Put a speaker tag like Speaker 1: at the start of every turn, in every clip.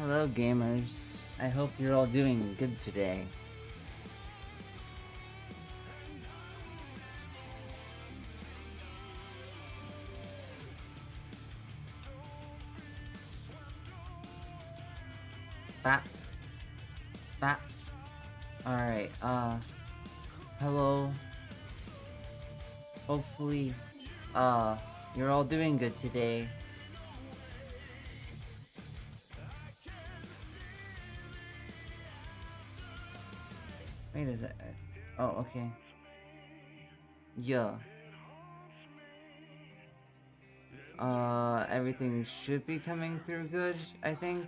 Speaker 1: Hello, gamers. I hope you're all doing good today. Bap. Bap. Alright, hello. Hopefully, you're all doing good today. Wait a sec. Oh, okay. Yeah. Everything should be coming through good, I think.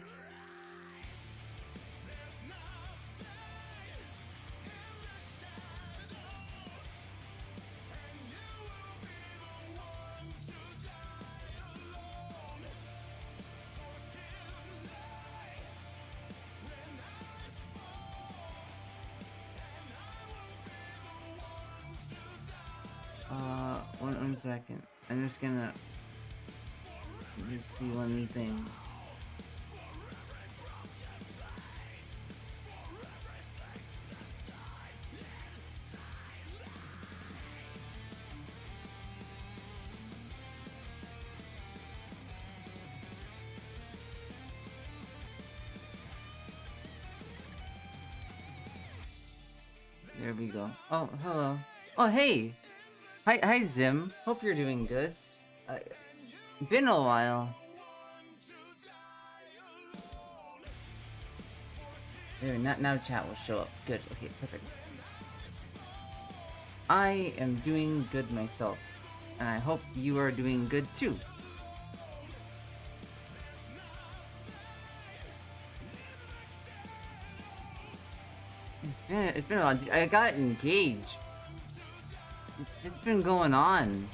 Speaker 1: One second. I'm just gonna see one thing. There we go. Oh, hello. Oh, hey! Hi, Zim. Hope you're doing good. Been a while. There, now chat will show up. Good, okay, perfect. I am doing good myself. And I hope you are doing good too. It's been a while. I got engaged. It's been going on.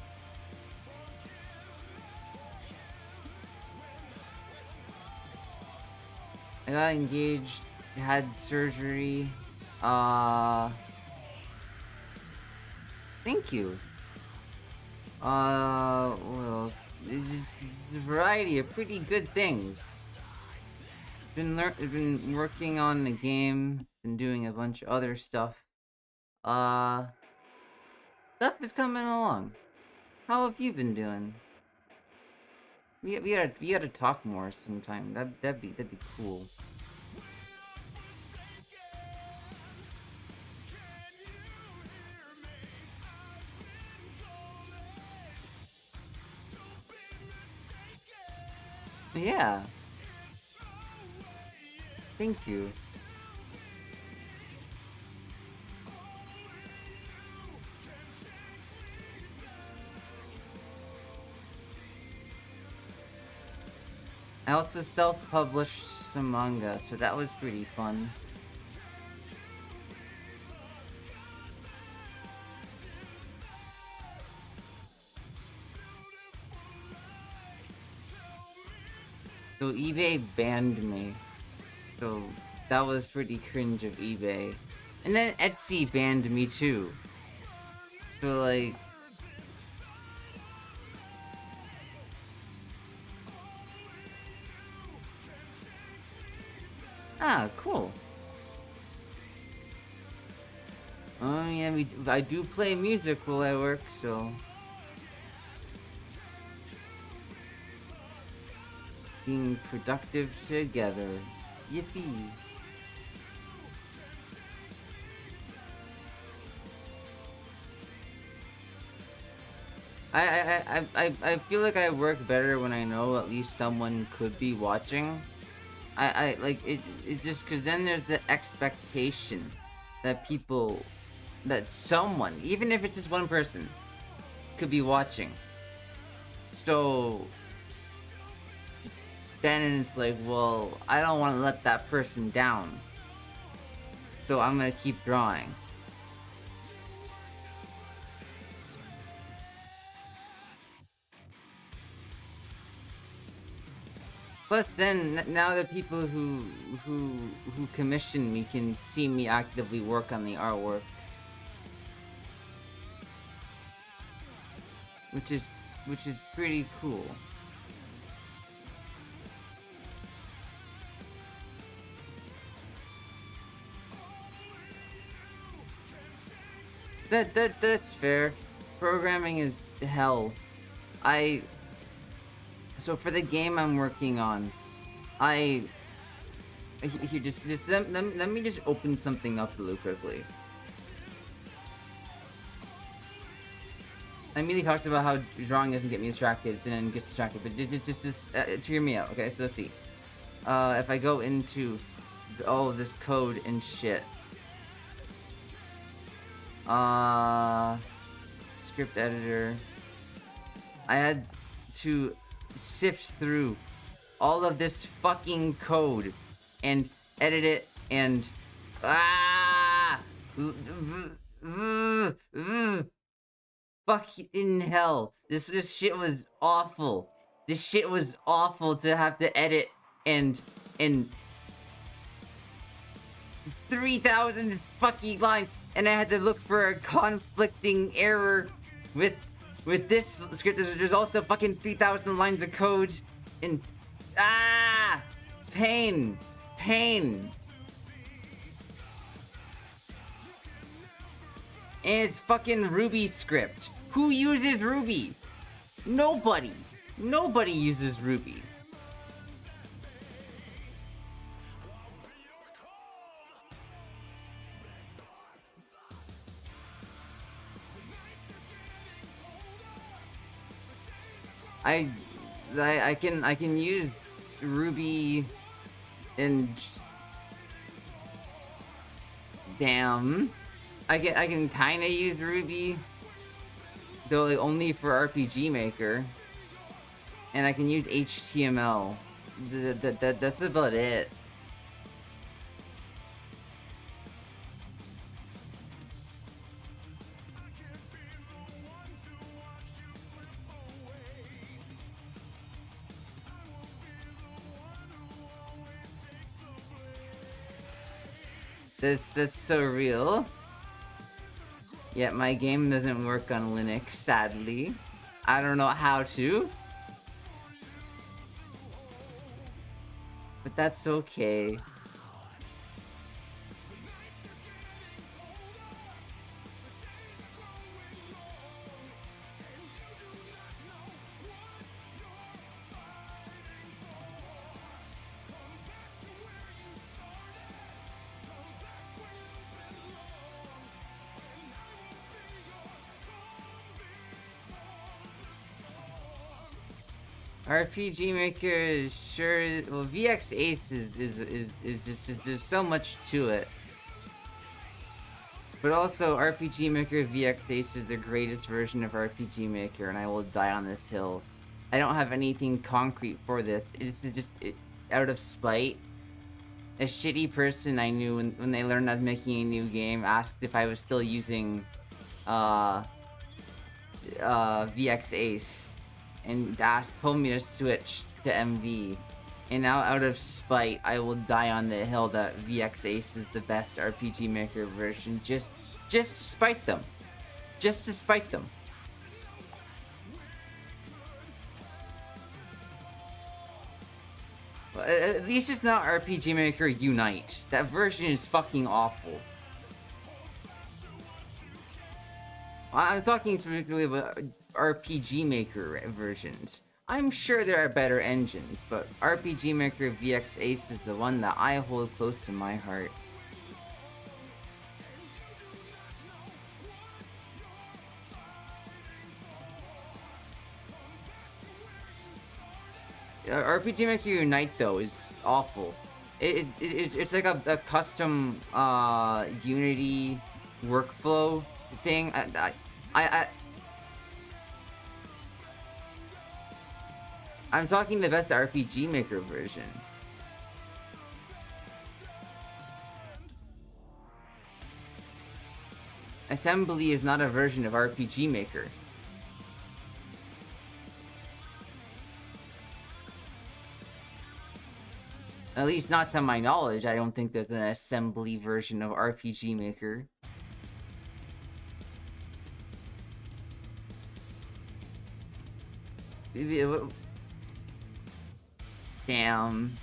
Speaker 1: I got engaged, had surgery. Thank you. What else? It's a variety of pretty good things. Been working on the game, been doing a bunch of other stuff. Stuff is coming along. How have you been doing? We gotta talk more sometime. That'd be cool. Yeah. Thank you. I also self-published some manga, so that was pretty fun. So eBay banned me. So that was pretty cringe of eBay. And then Etsy banned me too. So like... Ah, cool. Oh yeah, I do play music while I work, so... Being productive together. Yippee. I feel like I work better when I know at least someone could be watching. I like it's just because then there's the expectation that that someone, even if it's just one person, could be watching. So then it's like, well, I don't want to let that person down. So I'm gonna keep drawing. Plus, then now the people who commission me can see me actively work on the artwork, which is pretty cool. that's fair. Programming is hell. So for the game I'm working on, here, just let me just open something up really quickly. I immediately talks about how drawing doesn't get me distracted, and then gets distracted, but just hear me out, okay? So let's see. If I go into all of this code and shit. Script editor. I had to sift through all of this fucking code and edit it and fucking hell. This shit was awful. This shit was awful to have to edit and 3,000 fucking lines, and I had to look for a conflicting error with this script. There's also fucking 3,000 lines of code, and pain. And it's fucking Ruby script. Who uses Ruby? Nobody. Nobody uses Ruby. I can use Ruby and damn. I can kind of use Ruby, though like only for RPG Maker, and I can use HTML. That's about it. That's so real. Yet my game doesn't work on Linux, sadly. I don't know how to. But that's okay. RPG Maker sure, well, VX Ace is just, there's so much to it. But also, RPG Maker VX Ace is the greatest version of RPG Maker, and I will die on this hill. I don't have anything concrete for this. It's just out of spite. A shitty person I knew when they learned I was making a new game asked if I was still using VX Ace. And told me to switch to MV. And now, out of spite, I will die on the hill that VX Ace is the best RPG Maker version. Just to spite them. Just to spite them. Well, at least it's not RPG Maker Unite. That version is fucking awful. I'm talking specifically about RPG Maker versions. I'm sure there are better engines, but RPG Maker VX Ace is the one that I hold close to my heart. RPG Maker Unite though is awful. It's like a custom Unity workflow thing. I'm talking the best RPG Maker version. Assembly is not a version of RPG Maker. At least not to my knowledge, I don't think there's an assembly version of RPG Maker. Damn.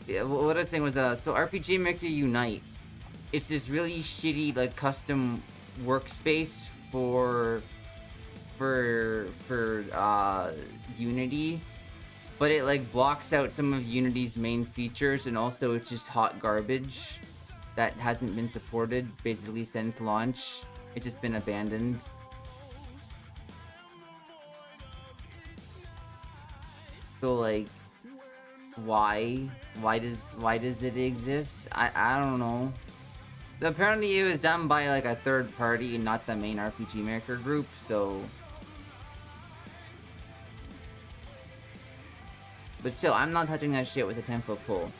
Speaker 1: Yeah, what I was saying was, so RPG Maker Unite, it's this really shitty, like, custom workspace for Unity, but it like blocks out some of Unity's main features, and also it's just hot garbage that hasn't been supported basically since launch. It's just been abandoned. So like, why does it exist? I don't know. Apparently it was done by like a third party and not the main RPG Maker group, so... But still, I'm not touching that shit with a 10-foot pole.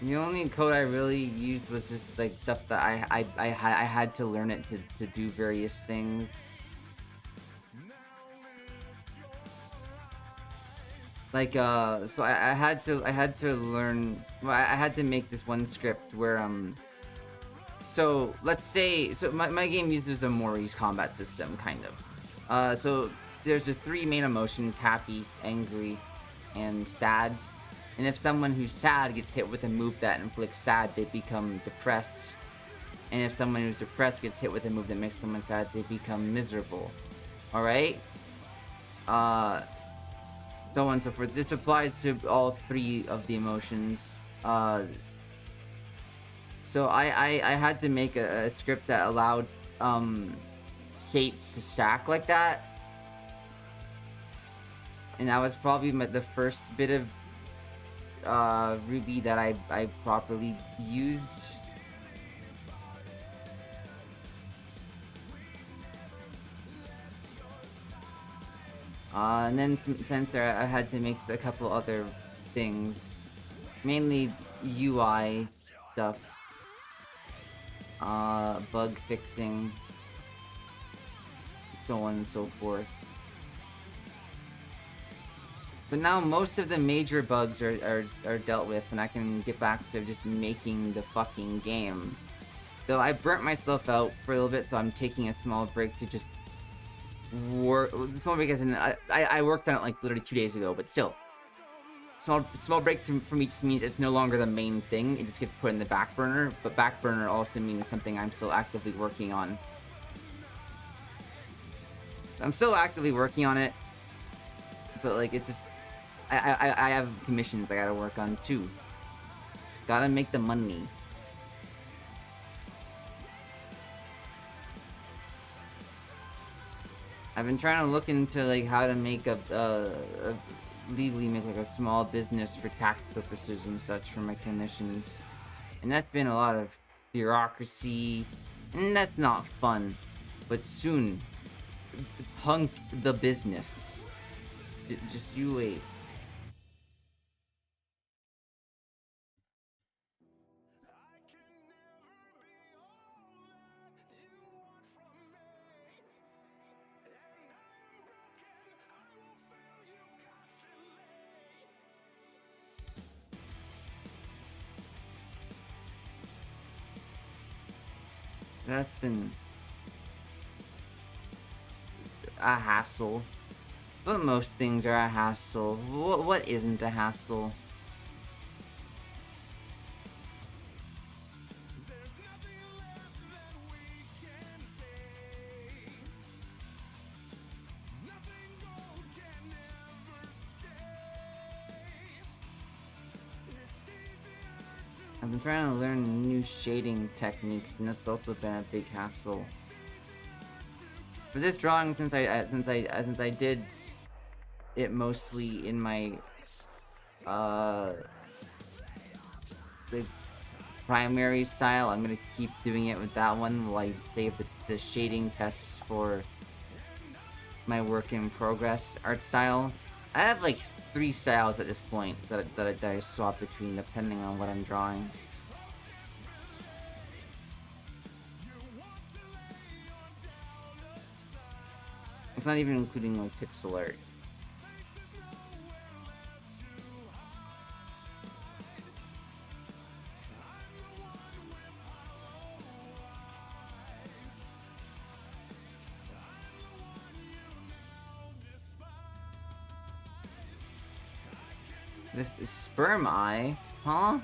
Speaker 1: The only code I really used was just like stuff that I had to learn it to do various things. Like so I had to learn. Well, I had to make this one script where so let's say my game uses a Mori's combat system kind of. So there's the 3 main emotions: happy, angry, and sad. And if someone who's sad gets hit with a move that inflicts sad, they become depressed. And if someone who's depressed gets hit with a move that makes someone sad, they become miserable. Alright? So on and so forth. This applies to all 3 of the emotions. So I had to make a script that allowed states to stack like that. And that was probably the first bit of Ruby that I properly used. And then since there, I had to make a couple other things, mainly UI stuff, bug fixing, so on and so forth. But now most of the major bugs are dealt with, and I can get back to just making the fucking game. Though I burnt myself out for a little bit, so I'm taking a small break to just work. Small break, as in I worked on it like literally 2 days ago, but still. Small break for me just means it's no longer the main thing. It just gets put in the back burner, but back burner also means something I'm still actively working on. I'm still actively working on it, but like it's just I have commissions I gotta work on too. Gotta make the money. I've been trying to look into like how to make legally make like a small business for tax purposes and such for my commissions, and that's been a lot of bureaucracy, and that's not fun. But soon, punk the business. Just you wait. That's been a hassle. But most things are a hassle. What isn't a hassle? I've been trying to learn new shading techniques, and that's also been a big hassle. For this drawing, since I did it mostly in my the primary style, I'm gonna keep doing it with that one while I save the shading tests for my work in progress art style. I have like 3 styles at this point that I swap between depending on what I'm drawing. It's not even including like pixel art. This is sperm eye? Huh?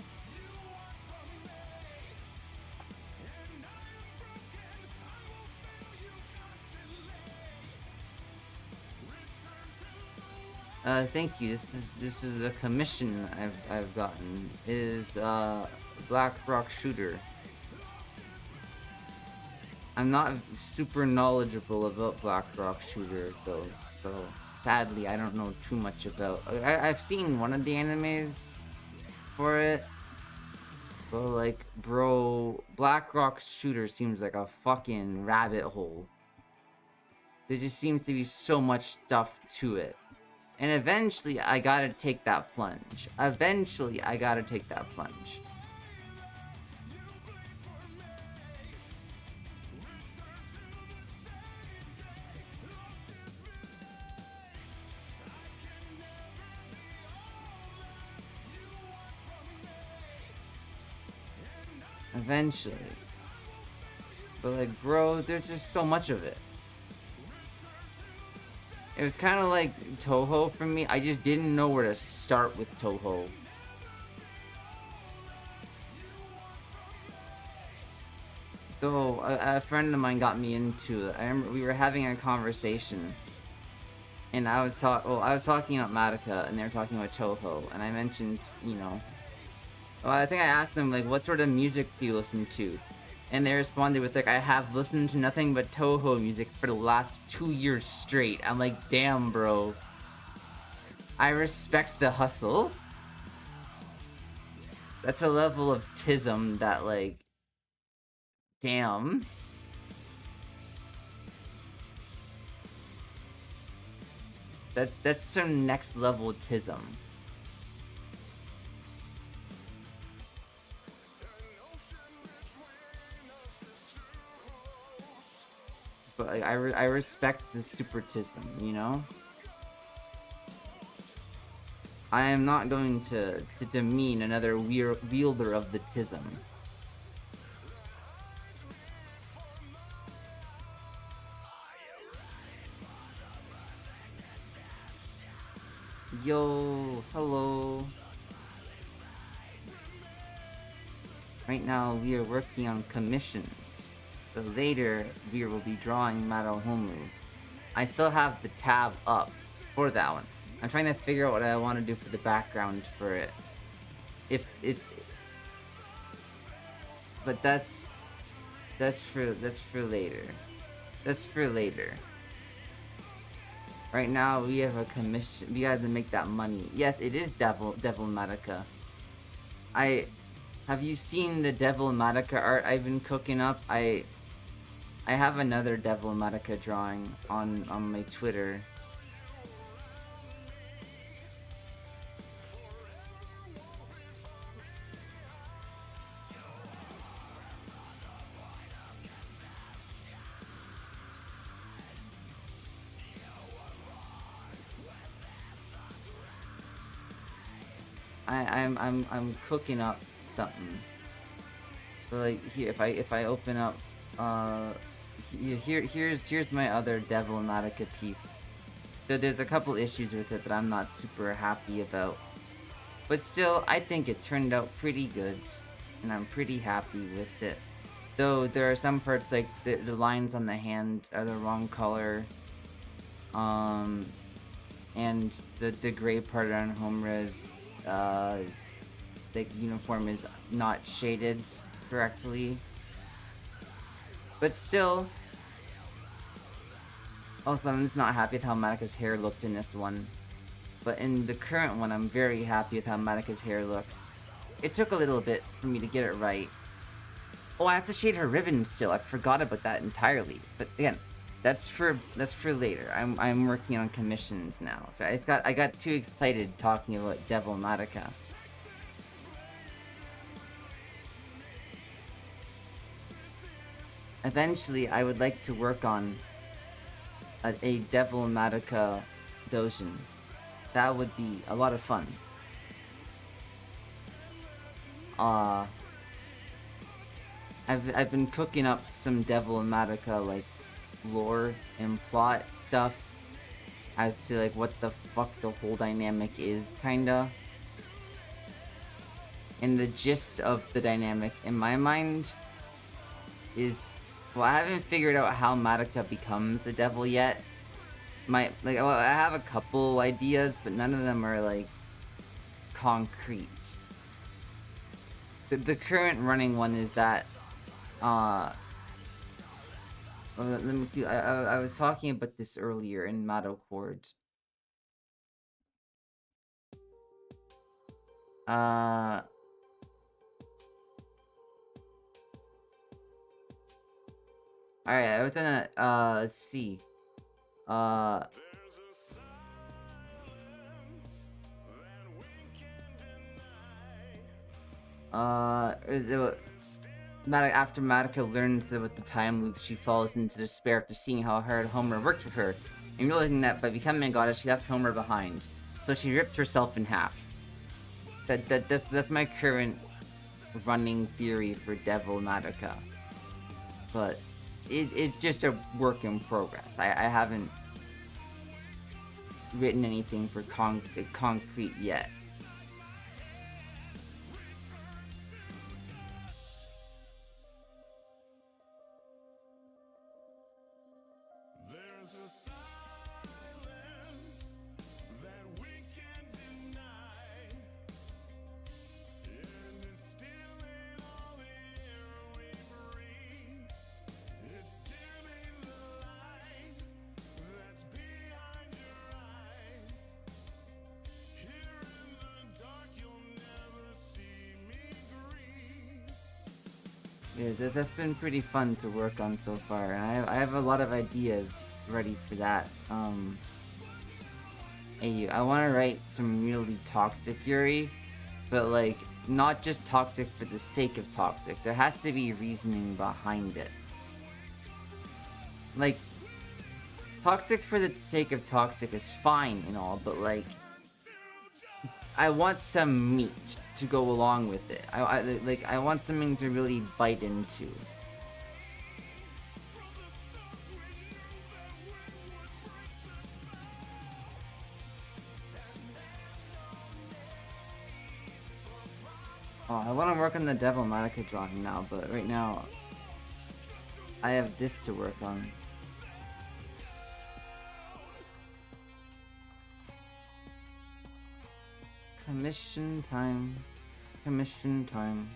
Speaker 1: Thank you. This is a commission I've gotten. It is Black Rock Shooter. I'm not super knowledgeable about Black Rock Shooter though, so sadly I don't know too much about. I've seen one of the animes for it, but like, bro, Black Rock Shooter seems like a fucking rabbit hole. There just seems to be so much stuff to it. And eventually, I gotta take that plunge. Eventually, I gotta take that plunge. Eventually. But like, bro, there's just so much of it. It was kind of like Toho for me. I just didn't know where to start with Toho. Though a friend of mine got me into it. I remember we were having a conversation, and I was talking about Madoka, and they were talking about Toho, and I mentioned, you know, well, I think I asked them like, what sort of music do you listen to? And they responded with like, I have listened to nothing but Toho music for the last 2 years straight. I'm like, damn, bro. I respect the hustle. That's a level of tism that, like, damn. That's some next level tism. But like, I respect the supertism, you know? I am not going to demean another wielder of the tism. Yo, hello. Right now we are working on commissions. But later, we will be drawing madohomu. I still have the tab up for that one. I'm trying to figure out what I want to do for the background for it. But that's for later. That's for later. Right now, we have a commission. We have to make that money. Yes, it is Devil Madoka. Have you seen the Devil Madoka art I've been cooking up? I have another Devil Madoka drawing on my Twitter. I'm cooking up something. So like here, if I open up, here's my other Devil Madoka piece. So there's a couple issues with it that I'm not super happy about, but still I think it turned out pretty good, and I'm pretty happy with it. Though there are some parts like the lines on the hand are the wrong color, and the gray part on Homura's the uniform is not shaded correctly. But still, also I'm just not happy with how Madoka's hair looked in this one. But in the current one, I'm very happy with how Madoka's hair looks. It took a little bit for me to get it right. Oh, I have to shade her ribbon still. I forgot about that entirely. But again, that's for later. I'm working on commissions now. So I got too excited talking about Devil Madoka. Eventually, I would like to work on a Devil Madoka doujin. That would be a lot of fun. I've been cooking up some Devil Madoka like lore and plot stuff as to like what the fuck the whole dynamic is, kinda. And the gist of the dynamic in my mind is, well, I haven't figured out how Madoka becomes a devil yet. Well, I have a couple ideas, but none of them are like concrete. The current running one is that, let me see. I was talking about this earlier in Mado Chord. Alright, I was gonna, let's see. Uh, after Madoka learns about the time loop, she falls into despair after seeing how hard Homer worked for her, and realizing that by becoming a goddess, she left Homer behind. So she ripped herself in half. That's my current running theory for Devil Madoka. But it's just a work in progress. I haven't written anything for concrete yet. Yeah, that's been pretty fun to work on so far, and I have a lot of ideas ready for that. I want to write some really toxic Yuri, but like, not just toxic for the sake of toxic. There has to be reasoning behind it. Like, toxic for the sake of toxic is fine and all, but like, I want some meat to go along with it. I want something to really bite into. Oh, I want to work on the Devil Madoka drawing now, but right now I have this to work on. Commission time. Commission time.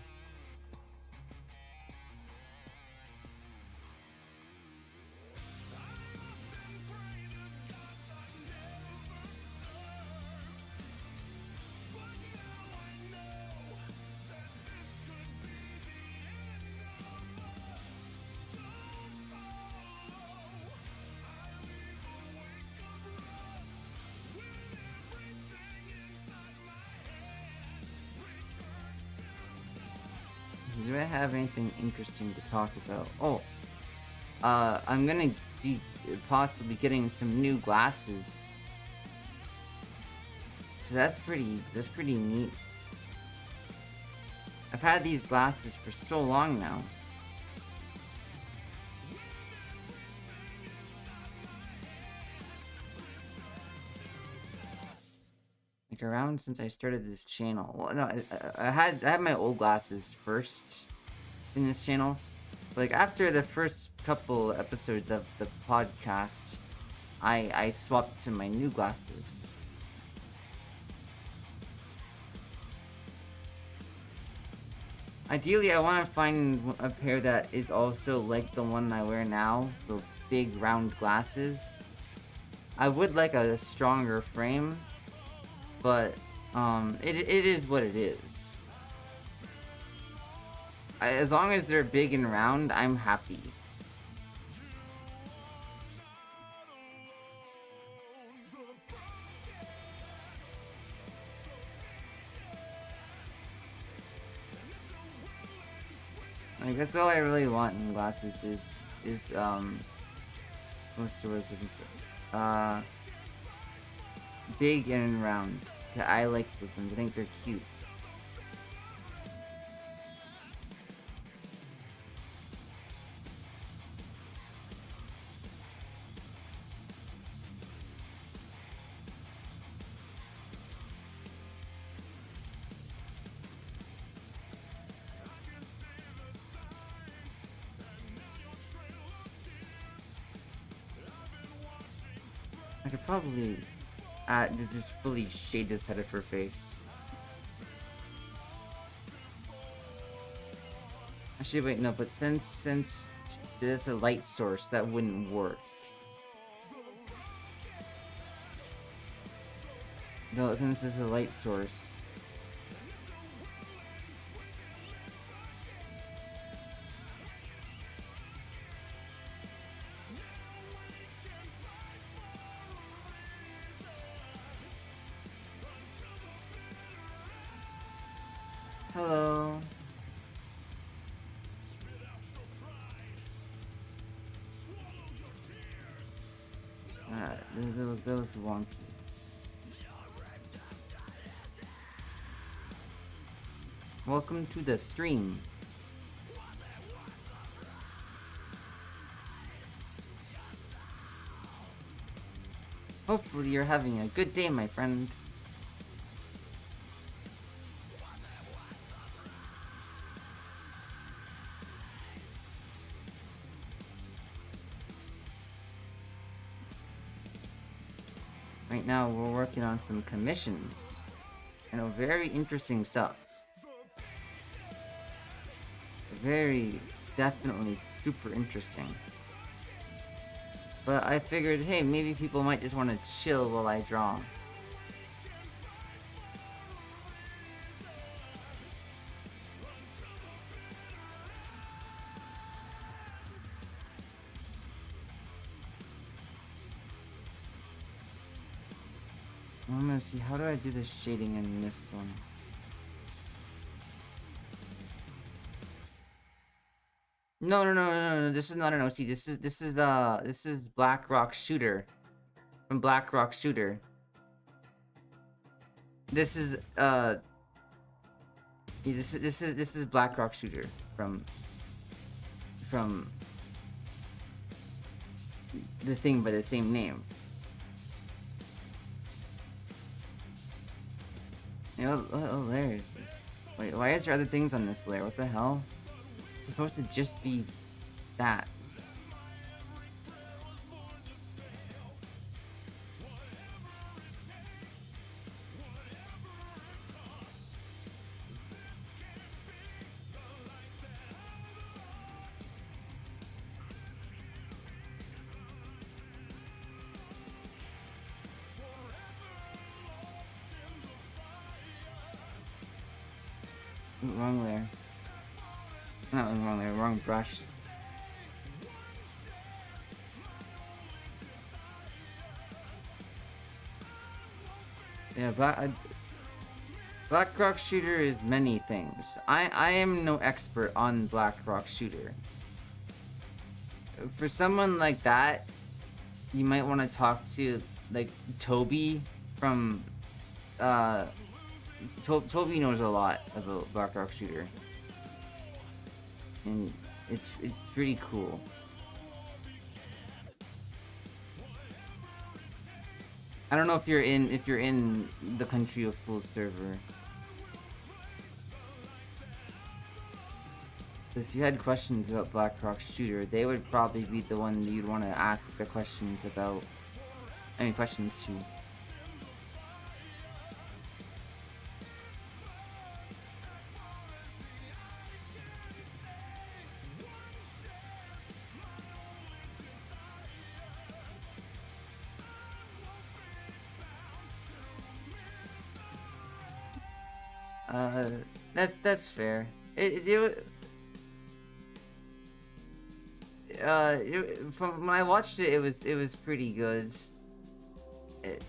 Speaker 1: Do I have anything interesting to talk about? Oh, I'm gonna be possibly getting some new glasses. So that's pretty neat. I've had these glasses for so long now. Like around since I started this channel. Well, no, I had my old glasses first in this channel. Like after the first couple episodes of the podcast, I swapped to my new glasses. Ideally, I want to find a pair that is also like the one I wear now, the big round glasses. I would like a stronger frame, but it is what it is. As long as they're big and round, I'm happy. Like that's all I really want in glasses is what's the word I can say? Big and round. I like those ones. I think they're cute. I could probably just fully shade the side of her face. Actually, wait, no, but since there's a light source, that wouldn't work. No, since there's a light source. Hello. That was wonky. Welcome to the stream. Hopefully you're having a good day, my friend. Right now we're working on some commissions. You know, very interesting stuff. Very, definitely super interesting. But I figured, hey, maybe people might just want to chill while I draw. I'm gonna see, how do I do the shading in this one? No, this is not an OC. This is Black Rock Shooter. From Black Rock Shooter. This is this is Black Rock Shooter from the thing by the same name. You know, oh, there. Wait, why is there other things on this layer? What the hell? It's supposed to just be that. Wrong layer. Not wrong layer, wrong brush. Yeah, Black Rock Shooter is many things. I am no expert on Black Rock Shooter. For someone like that, you might want to talk to like Toby from Toby knows a lot about Black Rock Shooter, and it's pretty cool. I don't know if you're in the country of full server. If you had questions about Black Rock Shooter, they would probably be the one you'd want to ask the questions about. I mean, questions to. That's fair. From when I watched it, it was pretty good. It's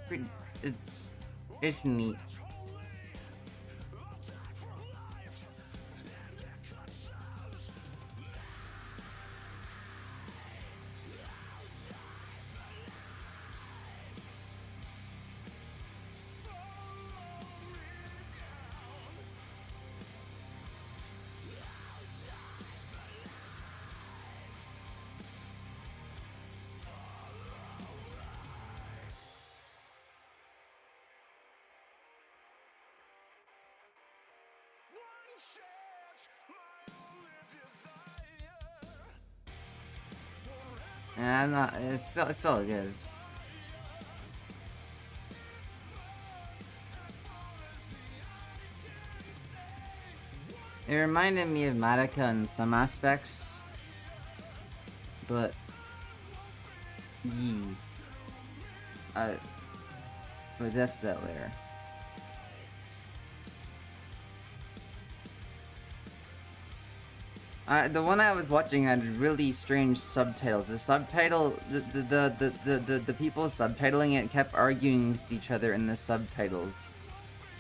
Speaker 1: pretty, it's neat. And I'm not. It's all good. It reminded me of Madoka in some aspects, but yee. But that's that later. The one I was watching had really strange subtitles. The subtitle, the people subtitling it kept arguing with each other in the subtitles.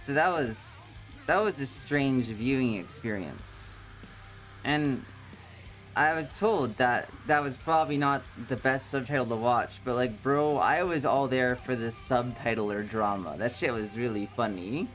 Speaker 1: So that was a strange viewing experience. And I was told that that was probably not the best subtitle to watch, but like, bro, I was all there for the subtitler drama. That shit was really funny.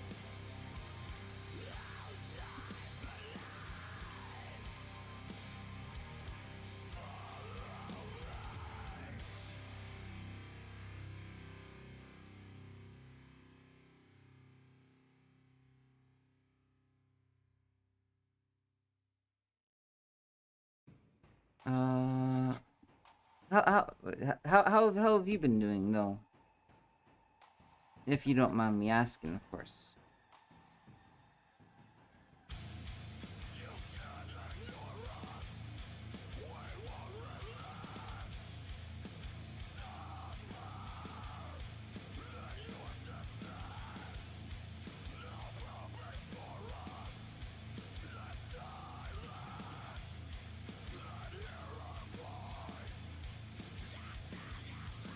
Speaker 1: Uh, how have you been doing though? If you don't mind me asking, of course.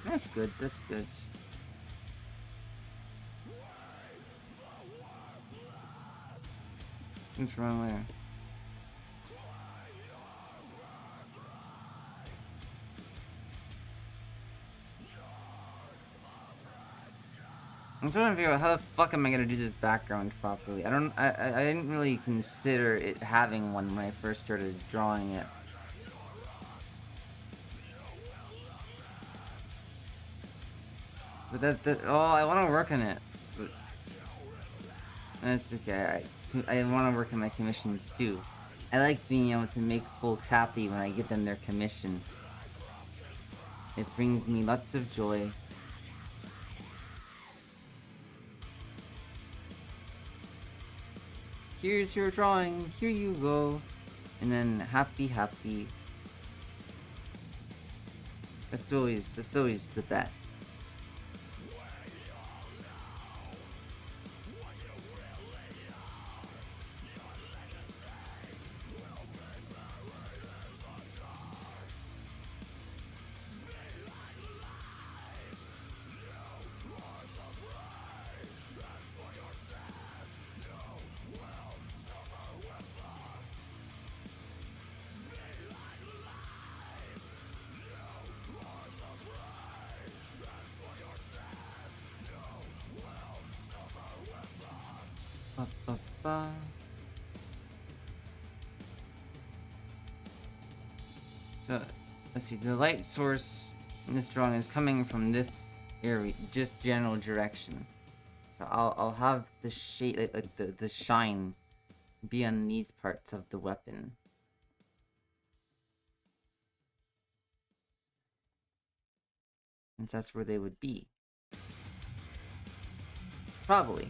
Speaker 1: That's good, that's good. What's wrong there? I'm trying to figure out how the fuck am I gonna do this background properly. I didn't really consider it having one when I first started drawing it. But oh, I want to work on it. But that's okay. I want to work on my commissions too. I like being able to make folks happy when I give them their commission. It brings me lots of joy. Here's your drawing, here you go. And then happy. That's always the best. So, let's see, the light source in this drawing is coming from this area, just general direction. So I'll have the shade, like the shine be on these parts of the weapon. And that's where they would be. Probably.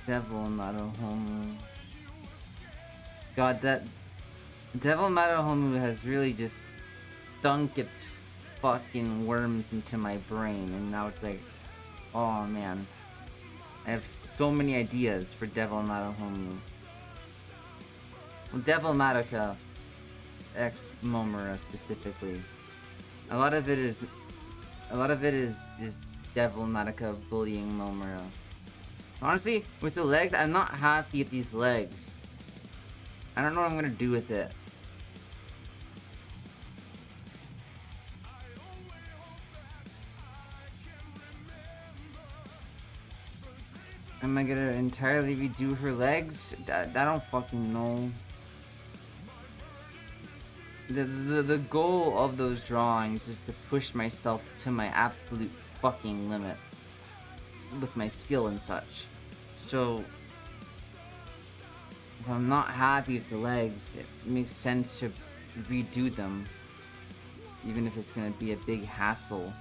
Speaker 1: Devil Madohomu. God, that Devil Madohomu has really just stunk its fucking worms into my brain, and now it's like, oh man, I have so many ideas for Devil Madohomu. Well, Devil Madoka X Momura specifically. A lot of it is just Devil Madoka bullying Momura. Honestly, with the legs, I'm not happy with these legs. I don't know what I'm gonna do with it. Am I gonna entirely redo her legs? I don't fucking know. The goal of those drawings is to push myself to my absolute fucking limit with my skill and such. So if I'm not happy with the legs, it makes sense to redo them, even if it's gonna be a big hassle.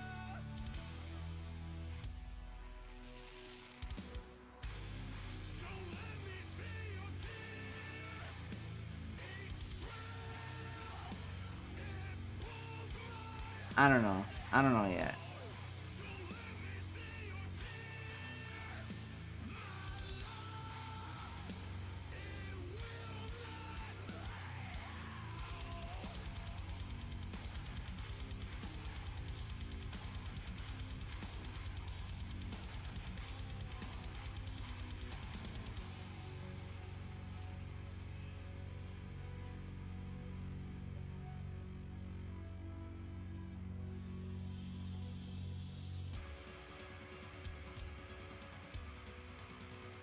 Speaker 1: I don't know. I don't know yet.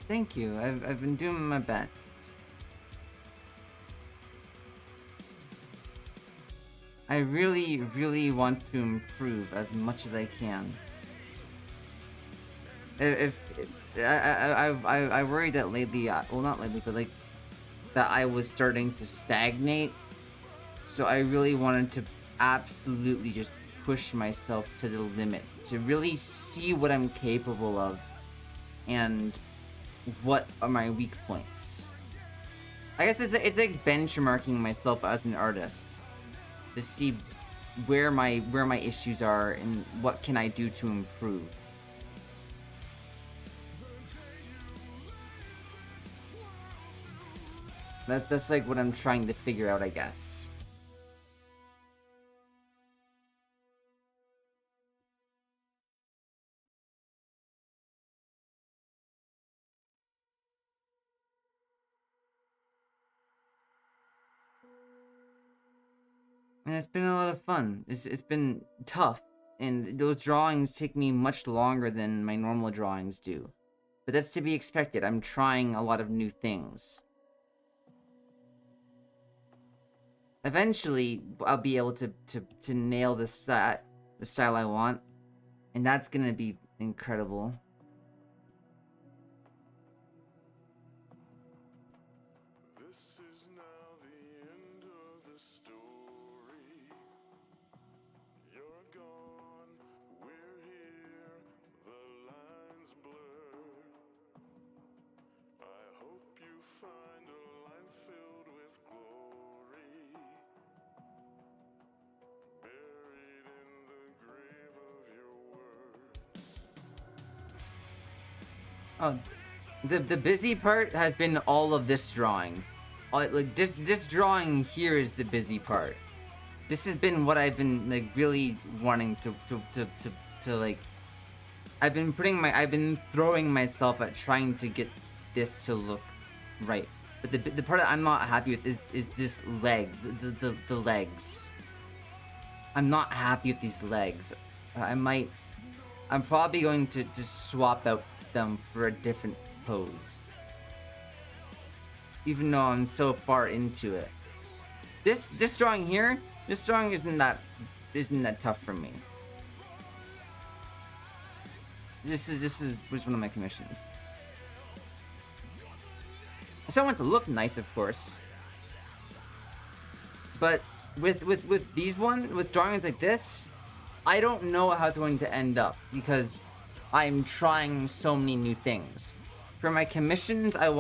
Speaker 1: Thank you. I've been doing my best. I really, really want to improve as much as I can. If I worry that lately, well, not lately, but like that I was starting to stagnate. So I really wanted to absolutely just push myself to the limit to really see what I'm capable of and what are my weak points. I guess it's like benchmarking myself as an artist to see where my issues are and what can I do to improve. That's like what I'm trying to figure out, I guess. And it's been a lot of fun. It's been tough, and those drawings take me much longer than my normal drawings do. But that's to be expected. I'm trying a lot of new things. Eventually, I'll be able to nail the style I want, and that's gonna be incredible.
Speaker 2: This is now the end of the story. You're gone, we're here, the lines blur. I hope you find a life filled with glory, buried in the grave of your words.
Speaker 1: Oh, the busy part has been all of this drawing. Like this drawing here is the busy part. This has been what I've been like really wanting to like. I've been throwing myself at trying to get this to look right. But the part that I'm not happy with is this leg, the legs. I'm not happy with these legs. I'm probably going to just swap out them for a different pose. Even though I'm so far into it. This drawing here, this drawing isn't that tough for me. This was one of my commissions. I still want it to look nice, of course. But with drawings like this, I don't know how it's going to end up because I'm trying so many new things. For my commissions, I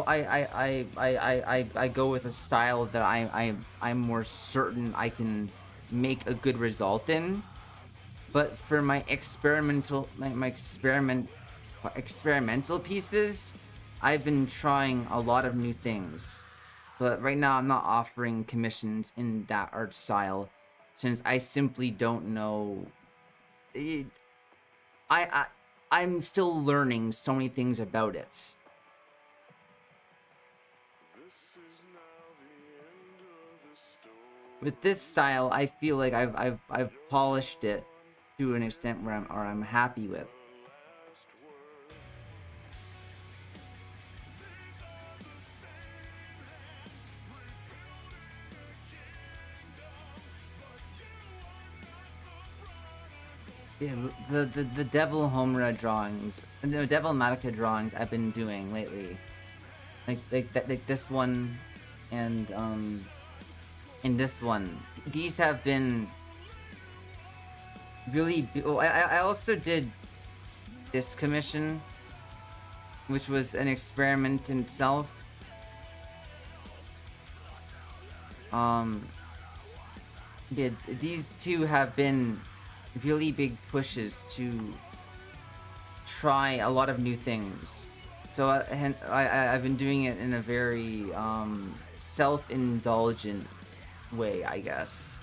Speaker 1: go with a style that I'm more certain I can make a good result in. But for my experimental pieces, I've been trying a lot of new things. But right now I'm not offering commissions in that art style since I simply don't know. I'm still learning so many things about it. With this style, I feel like I've polished it to an extent where I'm happy with. Yeah, the Devil Homura drawings, the Devil Madoka drawings I've been doing lately, like this one, and this one. These have been really. Oh, I also did this commission, which was an experiment in itself. Yeah, these two have been really big pushes to try a lot of new things. So I've been doing it in a very self-indulgent way, I guess,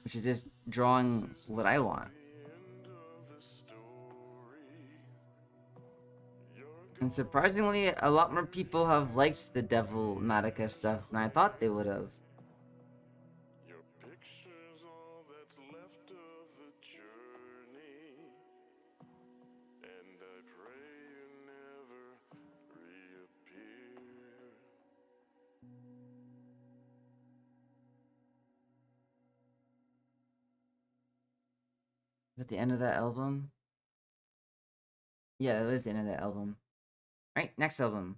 Speaker 1: which is just drawing what I want. And surprisingly, a lot more people have liked the Devil Madoka stuff than I thought they would have.
Speaker 2: Your picture's all that's left of the journey, and I pray you never reappear.
Speaker 1: At the end of that album? Yeah, it was the end of that album. Right, next album.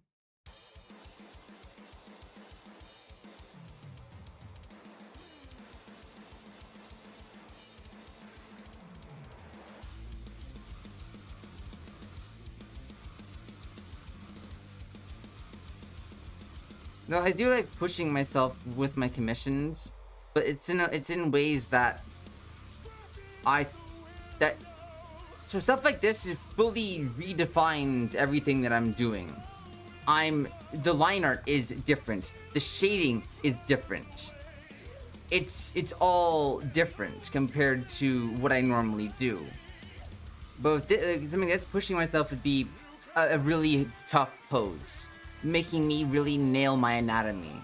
Speaker 1: No, I do like pushing myself with my commissions, but it's in ways that so stuff like this is fully redefines everything that I'm doing. The line art is different. The shading is different. It's all different compared to what I normally do. But something that's pushing myself would be a really tough pose, making me really nail my anatomy.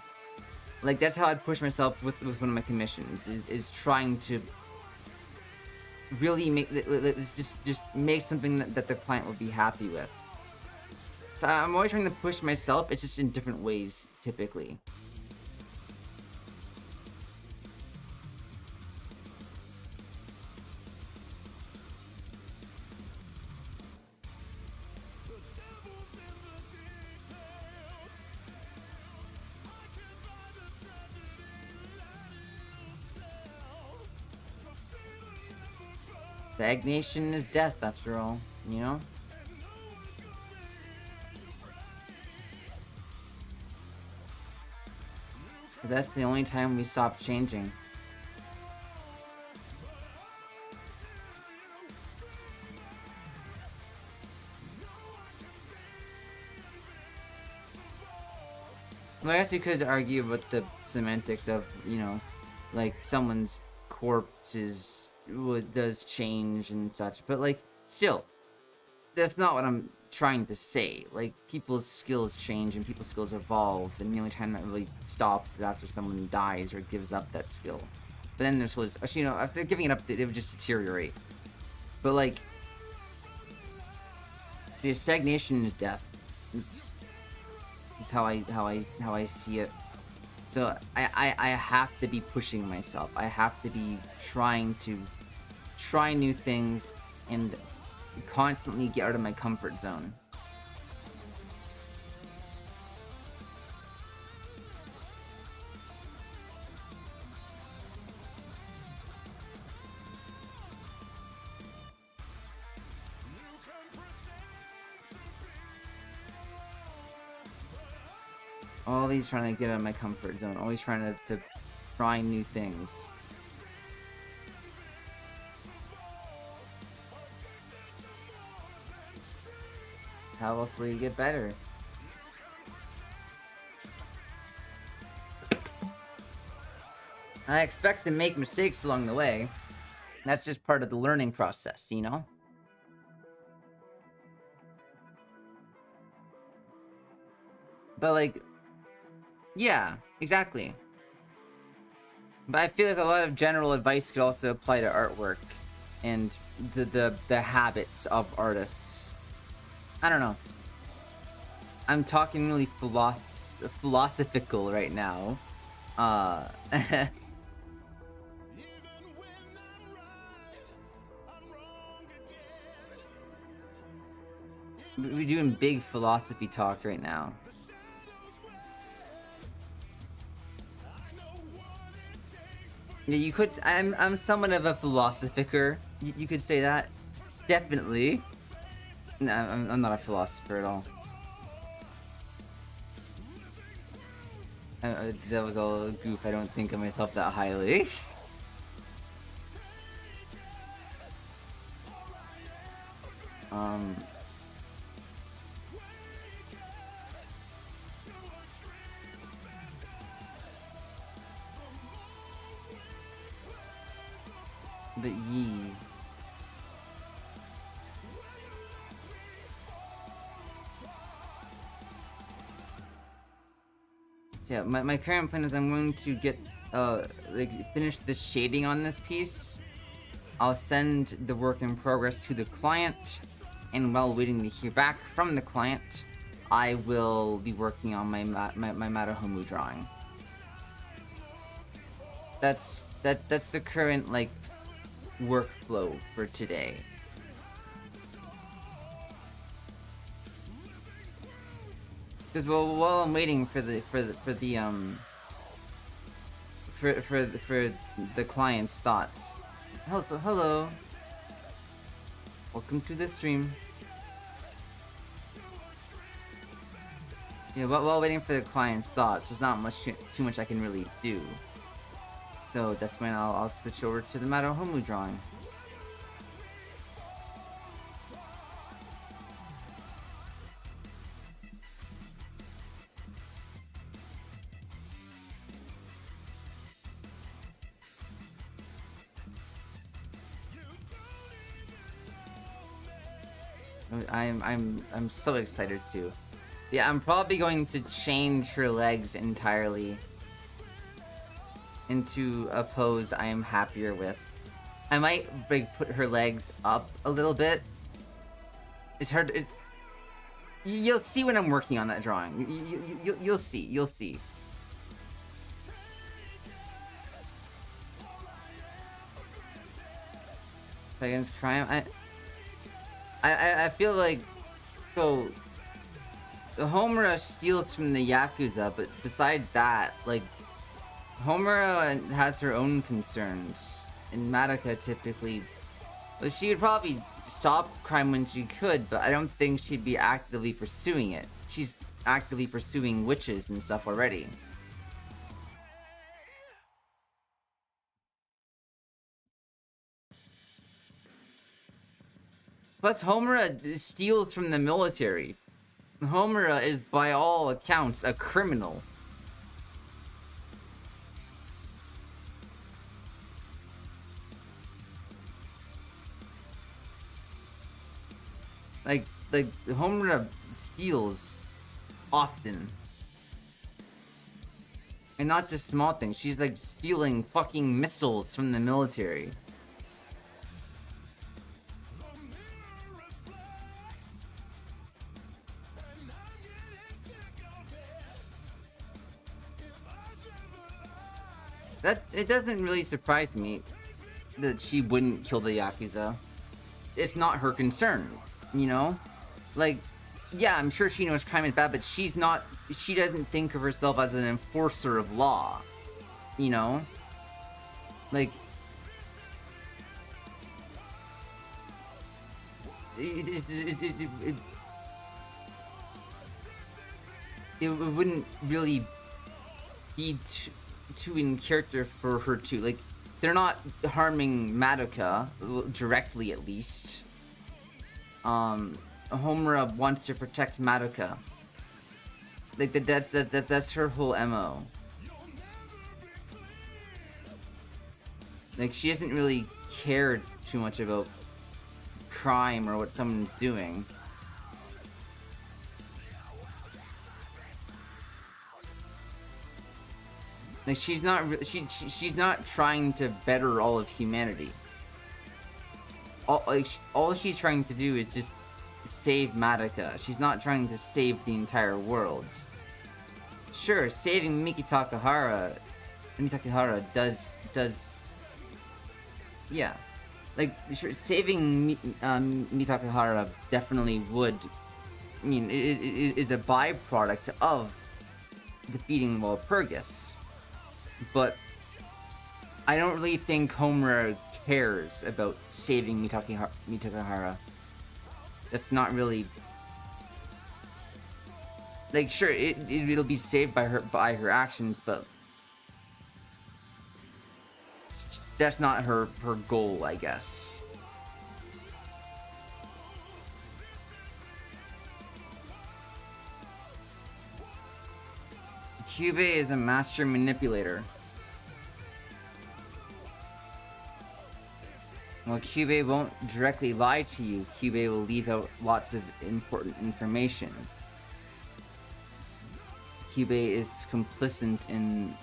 Speaker 1: Like, that's how I'd push myself with one of my commissions, is trying to really make just make something that the client will be happy with. So I'm always trying to push myself. It's just in different ways, typically. Stagnation is death, after all, you know? That's the only time we stop changing. Well, I guess you could argue about the semantics of, you know, like, someone's corpse does change and such, but, like, still, that's not what I'm trying to say. Like, people's skills change and people's skills evolve, and the only time that really stops is after someone dies or gives up that skill. But then there's was, actually, you know, after giving it up, it would just deteriorate. But, like, the stagnation is death. It's how I see it. So I have to be pushing myself. I have to be trying to try new things and constantly get out of my comfort zone. Always trying to get out of my comfort zone. Always trying to try new things. How else will you get better? I expect to make mistakes along the way. That's just part of the learning process, you know? But, like, yeah, exactly. But I feel like a lot of general advice could also apply to artwork and the habits of artists. I don't know. I'm talking really philosophical right now. We're doing big philosophy talk right now. Yeah, you could. I'm somewhat of a philosophiker. You could say that. Definitely. No, I'm not a philosopher at all. That was all a goof. I don't think of myself that highly. But ye. So yeah, my current plan is I'm going to get like finish the shading on this piece. I'll send the work in progress to the client, and while waiting to hear back from the client, I will be working on my madohomu drawing. That's the current like workflow for today. Because while I'm waiting for the client's thoughts. Hello. Welcome to the stream. Yeah, while waiting for the client's thoughts, there's not too much I can really do. So that's when I'll switch over to the madohomu drawing. I'm so excited too. Yeah, I'm probably going to change her legs entirely into a pose I am happier with. I might like put her legs up a little bit. It's hard. You'll see when I'm working on that drawing. You'll see. You'll see. Against crime. I feel like so. Homura steals from the Yakuza, but besides that, like, Homura has her own concerns, and Madoka typically... Well, she would probably stop crime when she could, but I don't think she'd be actively pursuing it. She's actively pursuing witches and stuff already. Plus, Homura steals from the military. Homura is, by all accounts, a criminal. Like Homura steals often. And not just small things. She's like stealing fucking missiles from the military. It doesn't really surprise me that she wouldn't kill the Yakuza. It's not her concern, you know? Like, yeah, I'm sure she knows crime is bad, but she doesn't think of herself as an enforcer of law, you know? Like, it wouldn't really be too in character for her to, like, they're not harming Madoka, directly at least. Homura wants to protect Madoka. Like, that's her whole MO. Like, she doesn't really care too much about crime or what someone's doing. Like, she's not trying to better all of humanity. All she's trying to do is just save Madoka. She's not trying to save the entire world. Sure, saving Miki Takahara does yeah. Like, sure, saving Miki Takahara definitely would I mean, it is a byproduct of defeating Walpurgis. But I don't really think Homura cares about saving Mitakahara. That's not really... Like, sure, it'll be saved by her actions, but that's not her goal, I guess. Kyubey is a master manipulator. Well, Kyubey won't directly lie to you. Kyubey will leave out lots of important information. Kyubey is complicit in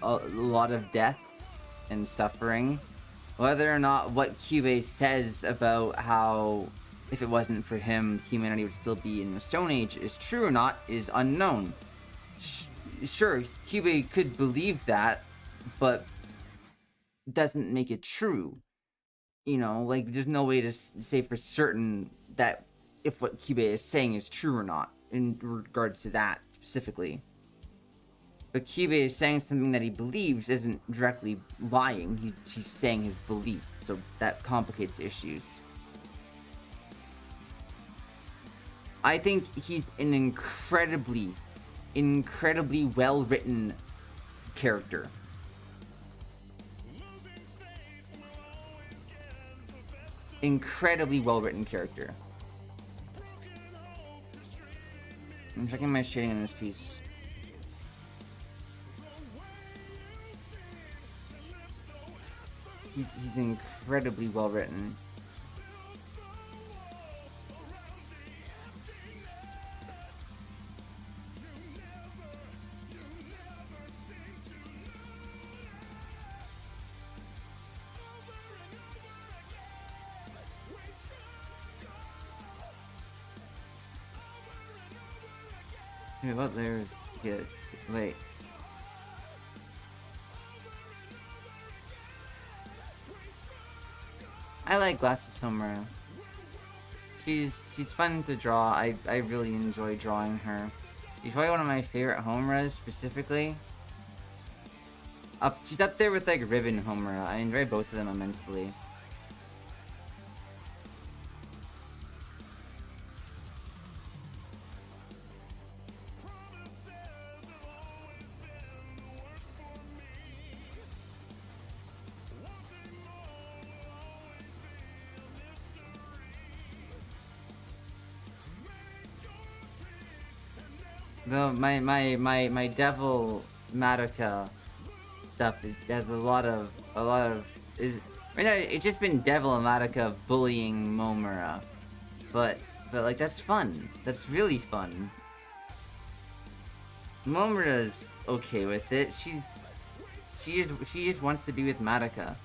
Speaker 1: a lot of death and suffering. Whether or not what Kyubey says about how, if it wasn't for him, humanity would still be in the Stone Age is true or not is unknown. Sure, Kyubey could believe that, but doesn't make it true. You know, like, there's no way to say for certain that if what Kyubey is saying is true or not, in regards to that specifically. But Kyubey is saying something that he believes isn't directly lying, he's saying his belief, so that complicates issues. I think he's an incredibly well-written character. Incredibly well-written character. I'm checking my shading on this piece. He's incredibly well-written. Wait, what layers get? Wait. I like Glasses Homura. She's fun to draw. I really enjoy drawing her. She's probably one of my favorite Homuras specifically. She's up there with like Ribbon Homura. I enjoy both of them immensely. Though my Devil Madoka stuff, it has a lot of right now it's just been Devil and Madoka bullying Momura, but like that's fun. That's really fun. Momura's okay with it. She just wants to be with Madoka.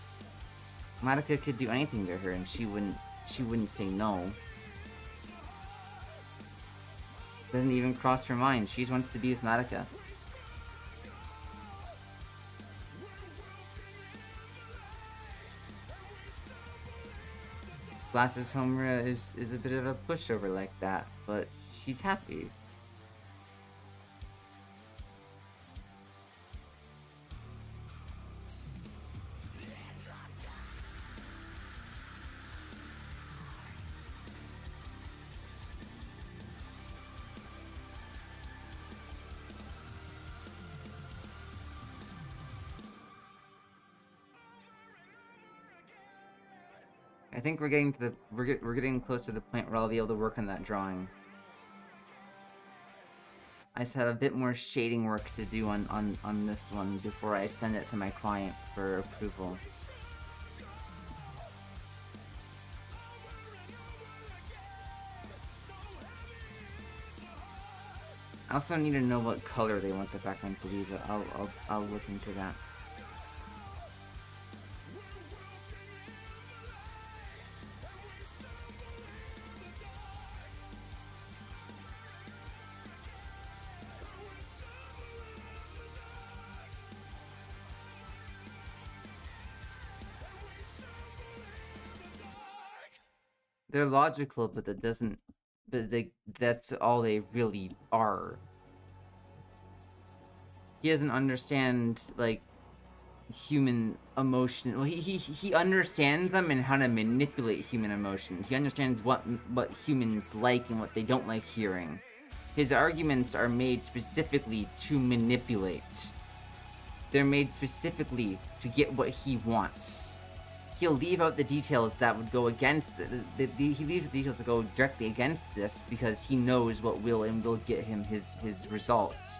Speaker 1: Madoka could do anything to her, and she wouldn't say no. Doesn't even cross her mind. She just wants to be with Madoka. Glasses Homura is a bit of a pushover like that, but she's happy. I think we're getting to the we're getting close to the point where I'll be able to work on that drawing. I just have a bit more shading work to do on this one before I send it to my client for approval. I also need to know what color they want the background to be, but I'll look into that. They're logical, but that doesn't but that's all they really are. He doesn't understand like human emotion. Well, he understands them and how to manipulate human emotion. He understands what humans like and what they don't like hearing. His arguments are made specifically to manipulate. They're made specifically to get what he wants. He'll leave out the details that would go against he leaves the details that go directly against this because he knows what will get him his results.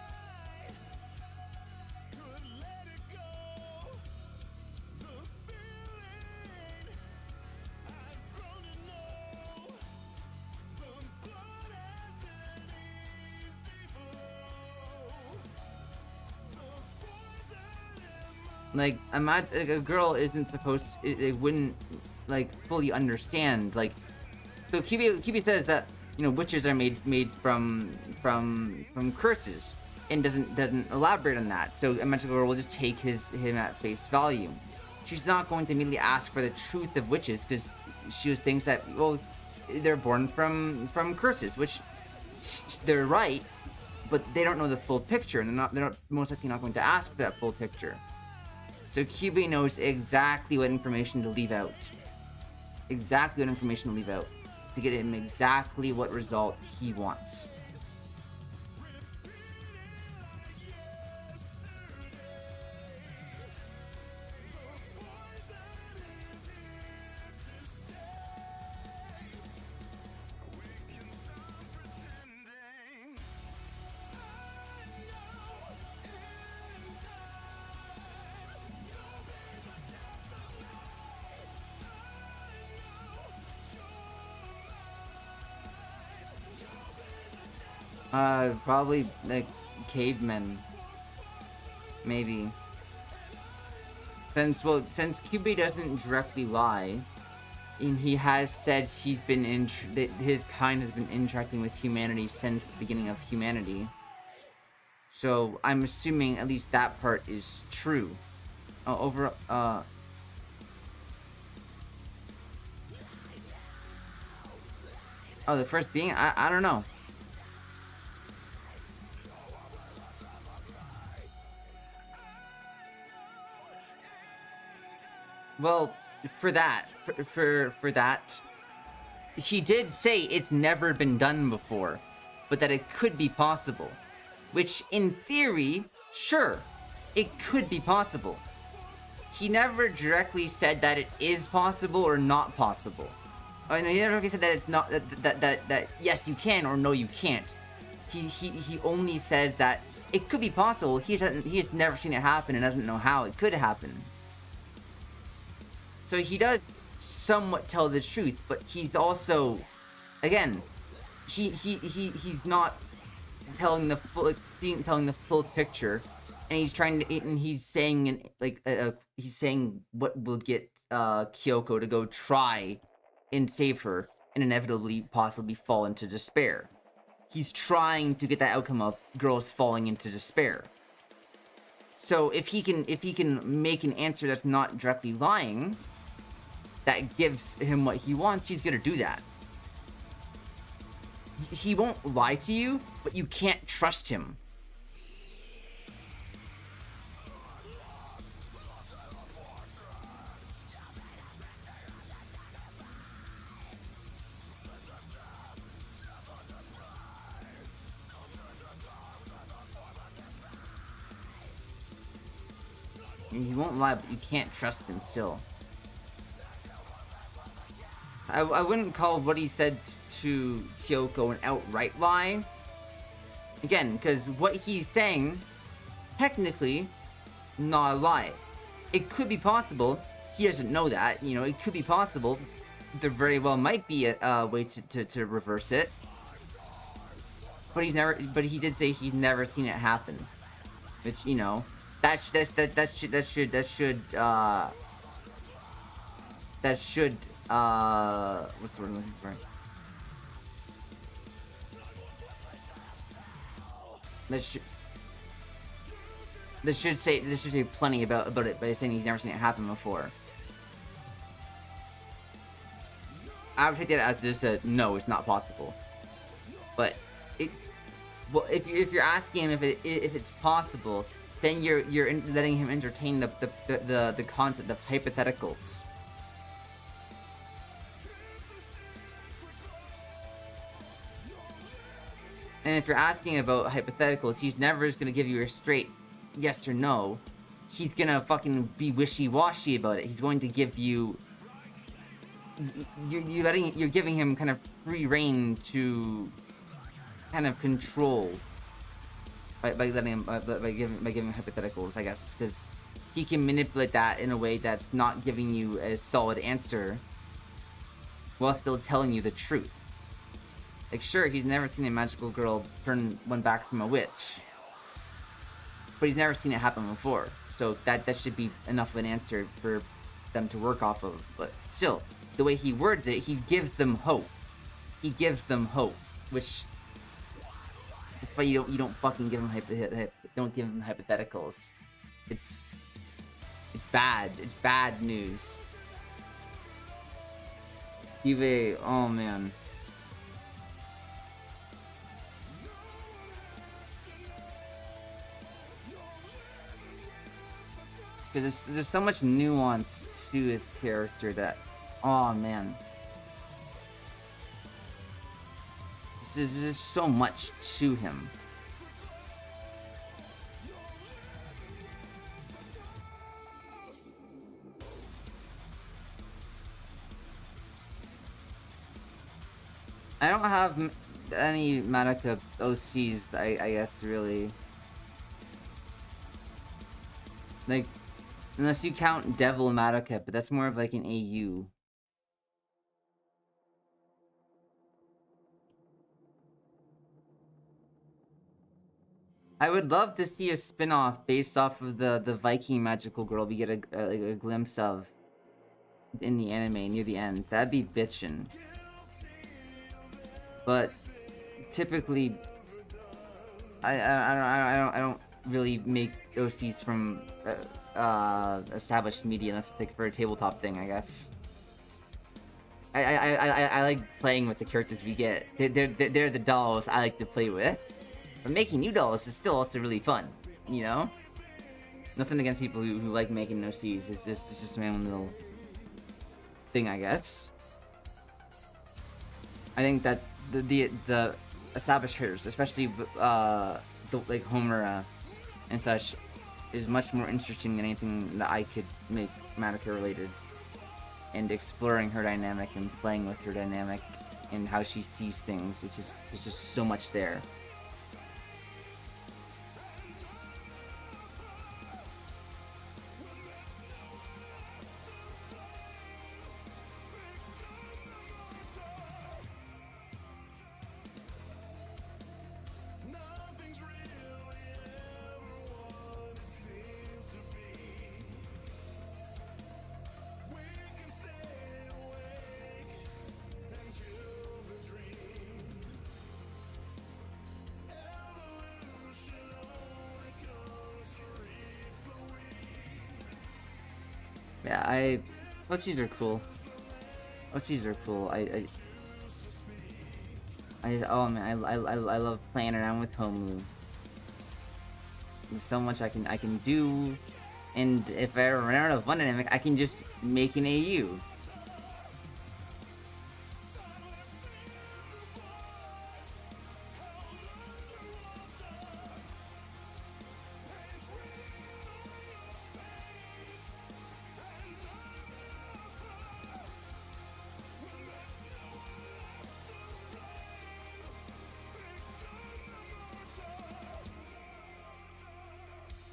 Speaker 1: Like, imagine like, a girl isn't supposed to, it wouldn't like fully understand. Like, so Kibi says that, you know, witches are made from curses, and doesn't elaborate on that. So a magical girl will just take him at face value. She's not going to immediately ask for the truth of witches because she thinks that, well, they're born from curses, which they're right, but they don't know the full picture, and they're not most likely not going to ask for that full picture. So QB knows exactly what information to leave out. Exactly what information to leave out. To get him exactly what result he wants. Probably, like, cavemen. Maybe. Since QB doesn't directly lie, and he has said that his kind has been interacting with humanity since the beginning of humanity. So, I'm assuming at least that part is true. Oh, the first being? I don't know. Well, for that, she did say it's never been done before, but that it could be possible. Which, in theory, sure, it could be possible. He never directly said that it is possible or not possible. I mean, he never directly said that it's not, that yes you can or no you can't. He only says that it could be possible. He has never seen it happen and doesn't know how it could happen. So he does somewhat tell the truth, but he's also, again, he's not telling the full picture, and he's saying he's saying what will get Kyoko to go try and save her, and inevitably possibly fall into despair. He's trying to get that outcome of girls falling into despair. So if he can make an answer that's not directly lying, that gives him what he wants, he's gonna do that. He won't lie to you, but you can't trust him. He won't lie, but you can't trust him still. I wouldn't call what he said to Kyoko an outright lie. Again, because what he's saying, technically, not a lie. It could be possible. He doesn't know that. You know, it could be possible. There very well might be a way to reverse it. But he did say he's never seen it happen. Which, you know, that should what's the word I'm looking for? This should say plenty about it by saying he's never seen it happen before. I would take that as just a no, it's not possible. But it, well, if you're asking him if it's possible, then you're letting him entertain the concept of hypotheticals. And if you're asking about hypotheticals, he's never just gonna give you a straight yes or no. He's gonna fucking be wishy-washy about it. He's going to give you... You're giving him kind of free reign to kind of control by letting him by giving hypotheticals, I guess, because he can manipulate that in a way that's not giving you a solid answer while still telling you the truth. Like, sure, he's never seen a magical girl turn one back from a witch, but he's never seen it happen before. So that should be enough of an answer for them to work off of. But still, the way he words it, he gives them hope. He gives them hope, which that's why you don't fucking give him don't give him hypotheticals. It's bad. It's bad news. Steve, oh man. Because there's so much nuance to his character that, oh man, there's so much to him. I don't have any Madoka OCs, I guess, really. Like, unless you count Devil Madoka, but that's more of like an AU. I would love to see a spin-off based off of the Viking magical girl we get a glimpse of in the anime near the end. That'd be bitchin'. But typically, I don't really make OCs from established media unless it's like for a tabletop thing, I guess. I like playing with the characters we get. They're the dolls I like to play with. But making new dolls is still also really fun, you know? Nothing against people who like making OCs. It's just my own little thing, I guess. I think that the established characters, especially like Homura and such, is much more interesting than anything that I could make Madoka related. And exploring her dynamic and playing with her dynamic and how she sees things, there's just so much there. Yeah, OCs are cool. OCs are cool. Oh man, I love playing around with Homu. There's so much I can do, and if I ever run out of one dynamic, I can just make an AU.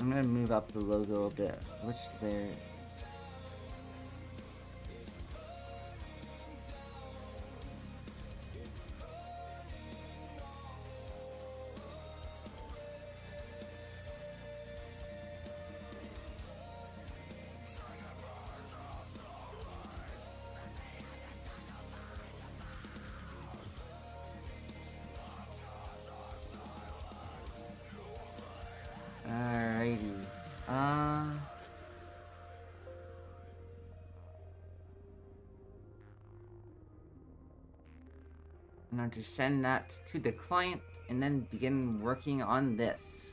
Speaker 1: I'm gonna move up the logo a bit. Which there? Alrighty. in order to send that to the client and then begin working on this.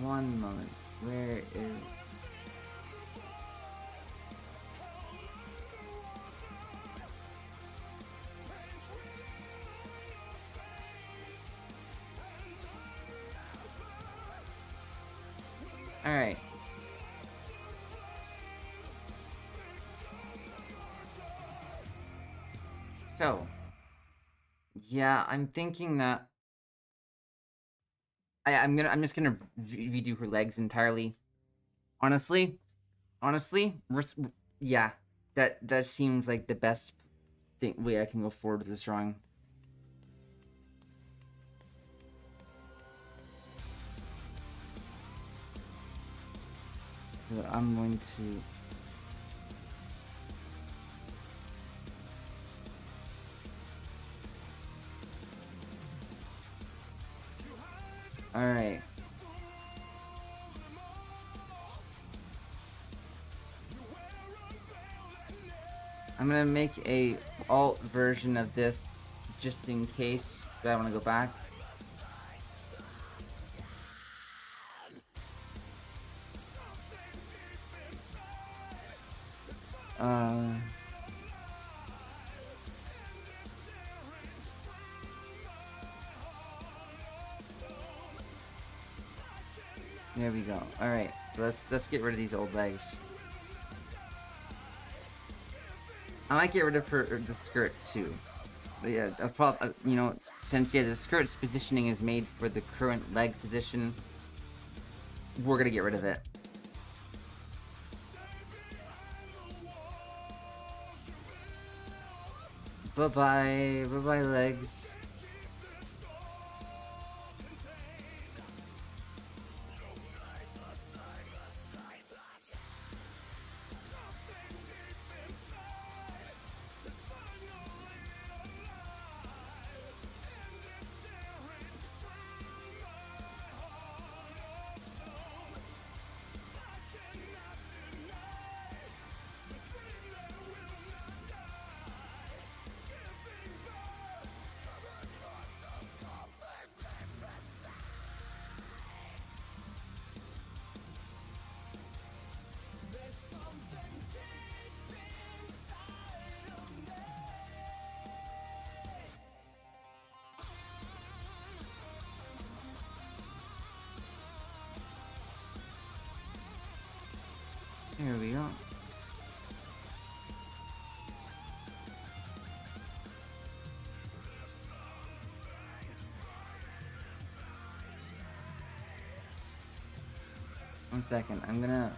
Speaker 1: One moment. Where is... Alright. So, yeah, I'm thinking that I'm just gonna redo her legs entirely. Honestly, yeah, that seems like the best way I can go forward with this drawing. So I'm going to... Alright. I'm gonna make a alt version of this just in case I want to go back. There we go. Alright, so let's get rid of these old legs. I might get rid of the skirt too. But yeah, you know, since the skirt's positioning is made for the current leg position, we're gonna get rid of it. Bye-bye. Bye-bye, legs. There we go. One second, I'm gonna...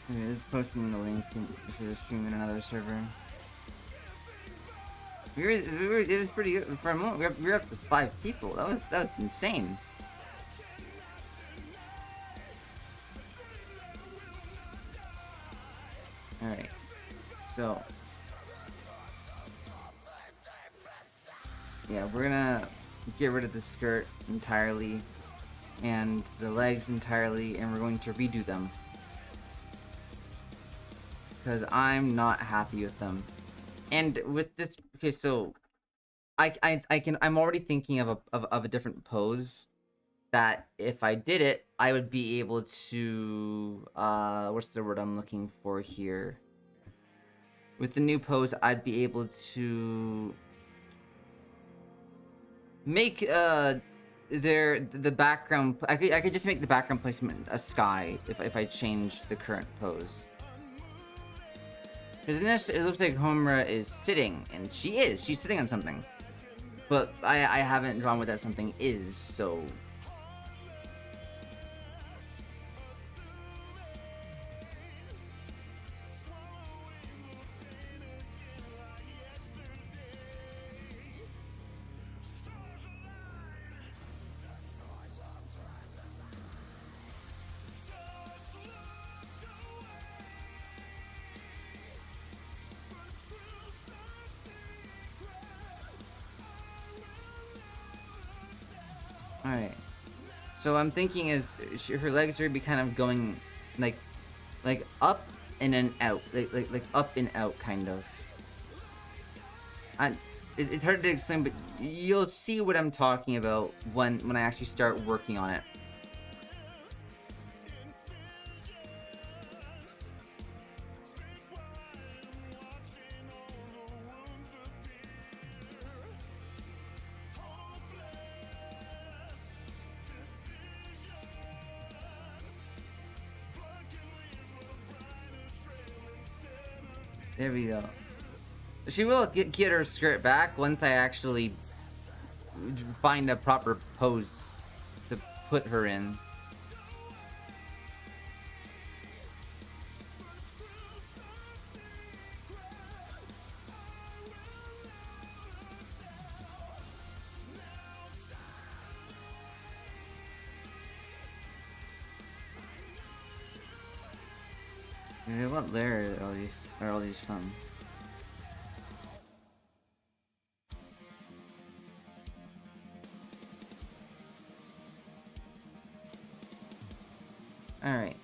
Speaker 1: Okay, just posting the link for the stream in another server. It was pretty good for a moment. We were up to 5 people. That was insane. All right, so yeah, we're gonna get rid of the skirt entirely and the legs entirely, and we're going to redo them because I'm not happy with them. And with this, okay, so I'm already thinking of a different pose that if I did it, I would be able to what's the word I'm looking for here? With the new pose, I'd be able to make the background. I could just make the background placement a sky if I change the current pose. Because in this, it looks like Homura is sitting, and she's sitting on something. But I haven't drawn what that something is, so... So I'm thinking is her legs are be kind of going like up and then out, like up and out kind of. It's hard to explain, but you'll see what I'm talking about when I actually start working on it. There we go. She will get her skirt back once I actually find a proper pose to put her in. What layer are all these from? Alright.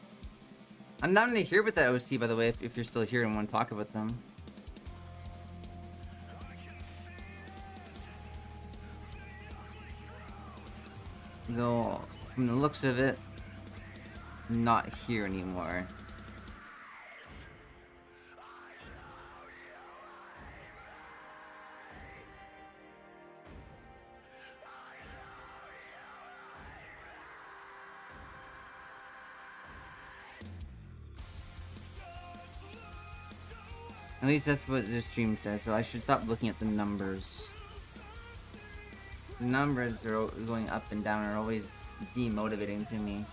Speaker 1: I'm not gonna hear about that OC, by the way, if you're still here and want to talk about them. Though, from the looks of it, not here anymore. At least that's what the stream says, so I should stop looking at the numbers. The numbers are going up and down are always demotivating to me.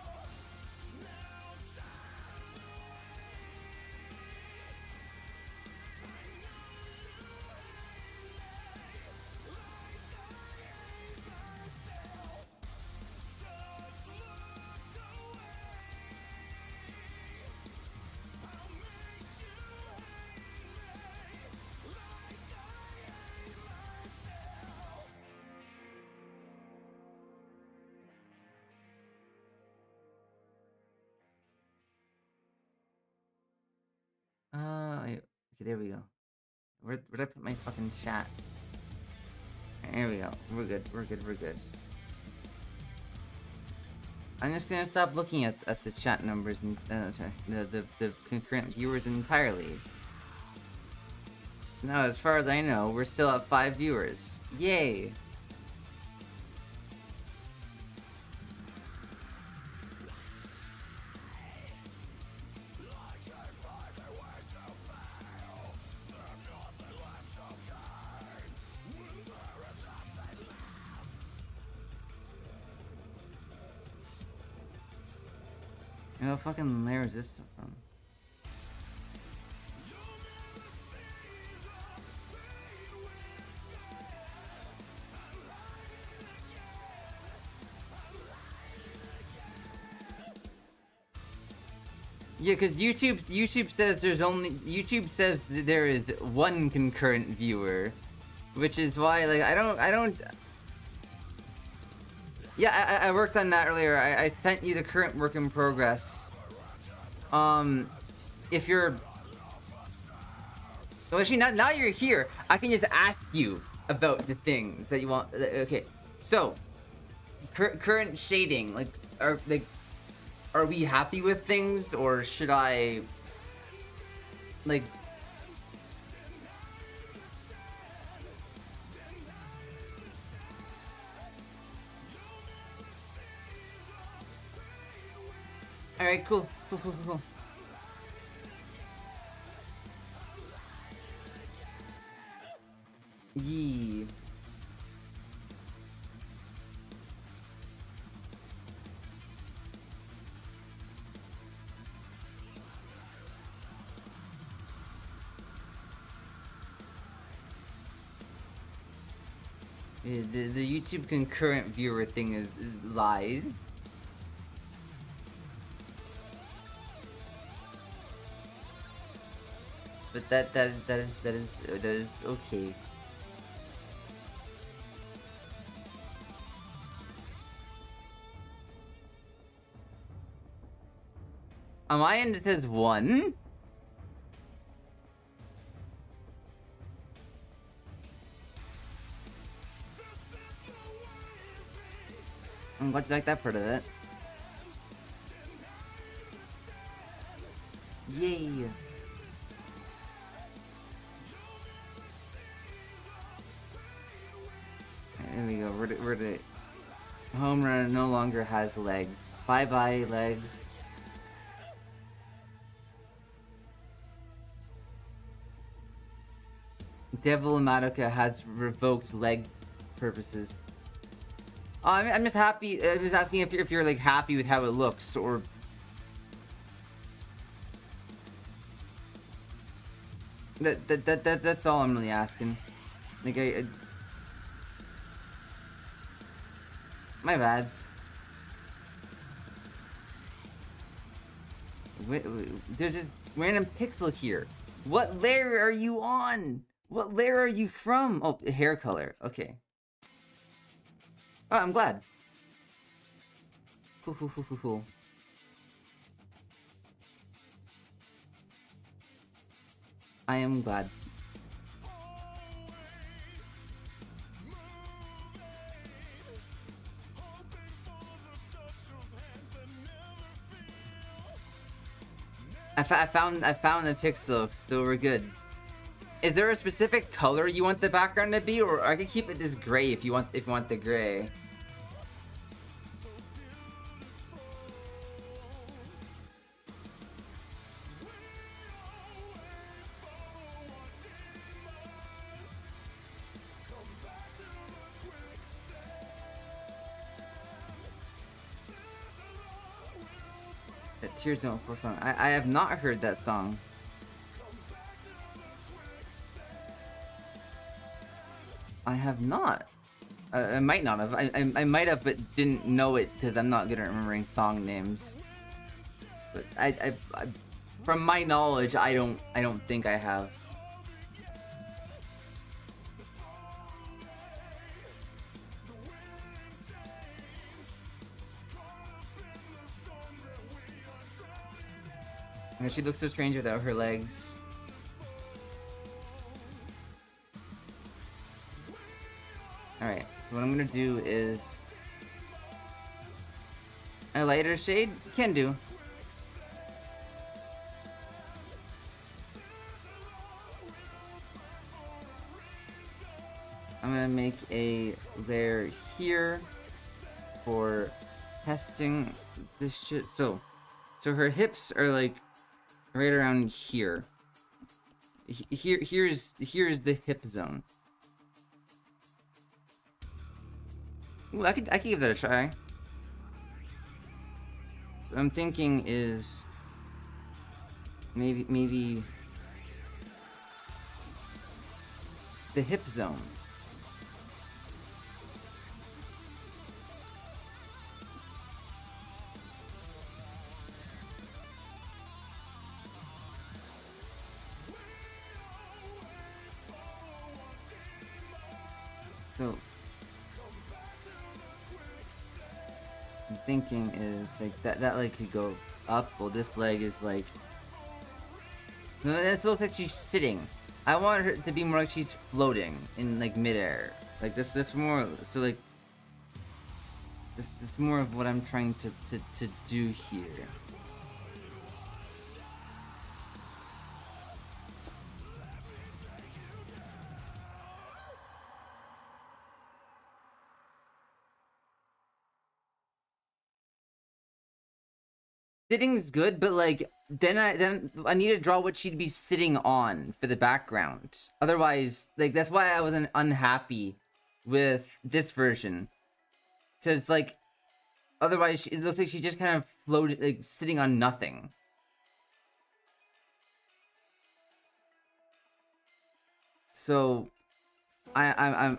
Speaker 1: Okay, there we go. Where'd I put my fucking chat? There we go. We're good. We're good. We're good. I'm just gonna stop looking at the chat numbers and sorry, the concurrent viewers entirely. No, as far as I know, we're still at 5 viewers. Yay! What fucking layer is this from? Yeah, because YouTube says YouTube says that there is one concurrent viewer, which is why like I don't. Yeah, I worked on that earlier. I sent you the current work in progress. If you're... Well, actually, now you're here, I can just ask you about the things that you want. Okay, so... current shading, like, are we happy with things, or should I... Like... Alright, cool. Cool. Yee. Yeah, the YouTube concurrent viewer thing is lies. But that is okay. On my end, it says 1. I'm glad you like that part of it. Yay! There we go. We're the home runner no longer has legs. Bye bye legs. Devil Madoka has revoked leg purposes. Oh, I'm just happy. I was asking if you're like happy with how it looks, or that's all I'm really asking. Like my bads. Wait, there's a random pixel here. What layer are you on? What layer are you from? Oh, hair color. Okay. Oh, I'm glad. Cool. I am glad. I found the pixel, so we're good. Is there a specific color you want the background to be, or I can keep it this gray if you want the gray. That Tears Don't Fall song. I have not heard that song. I have not. I might not have. I might have, but didn't know it because I'm not good at remembering song names. But I from my knowledge, I don't think I have. And she looks so strange without her legs. Alright, so what I'm gonna do is a lighter shade? Can do. I'm gonna make a layer here for testing this shit. So her hips are like right around here. Here's the hip zone. Ooh, I could give that a try. What I'm thinking is maybe the hip zone. So I'm thinking is like that leg could go up. Well, this leg is like, no, it looks like she's sitting. I want her to be more like she's floating in like midair. Like that's more so like this more of what I'm trying to do here. Sitting's good, but like then I need to draw what she'd be sitting on for the background. Otherwise, like that's why I wasn't unhappy with this version, because like otherwise it looks like she just kind of floated, like sitting on nothing. So I'm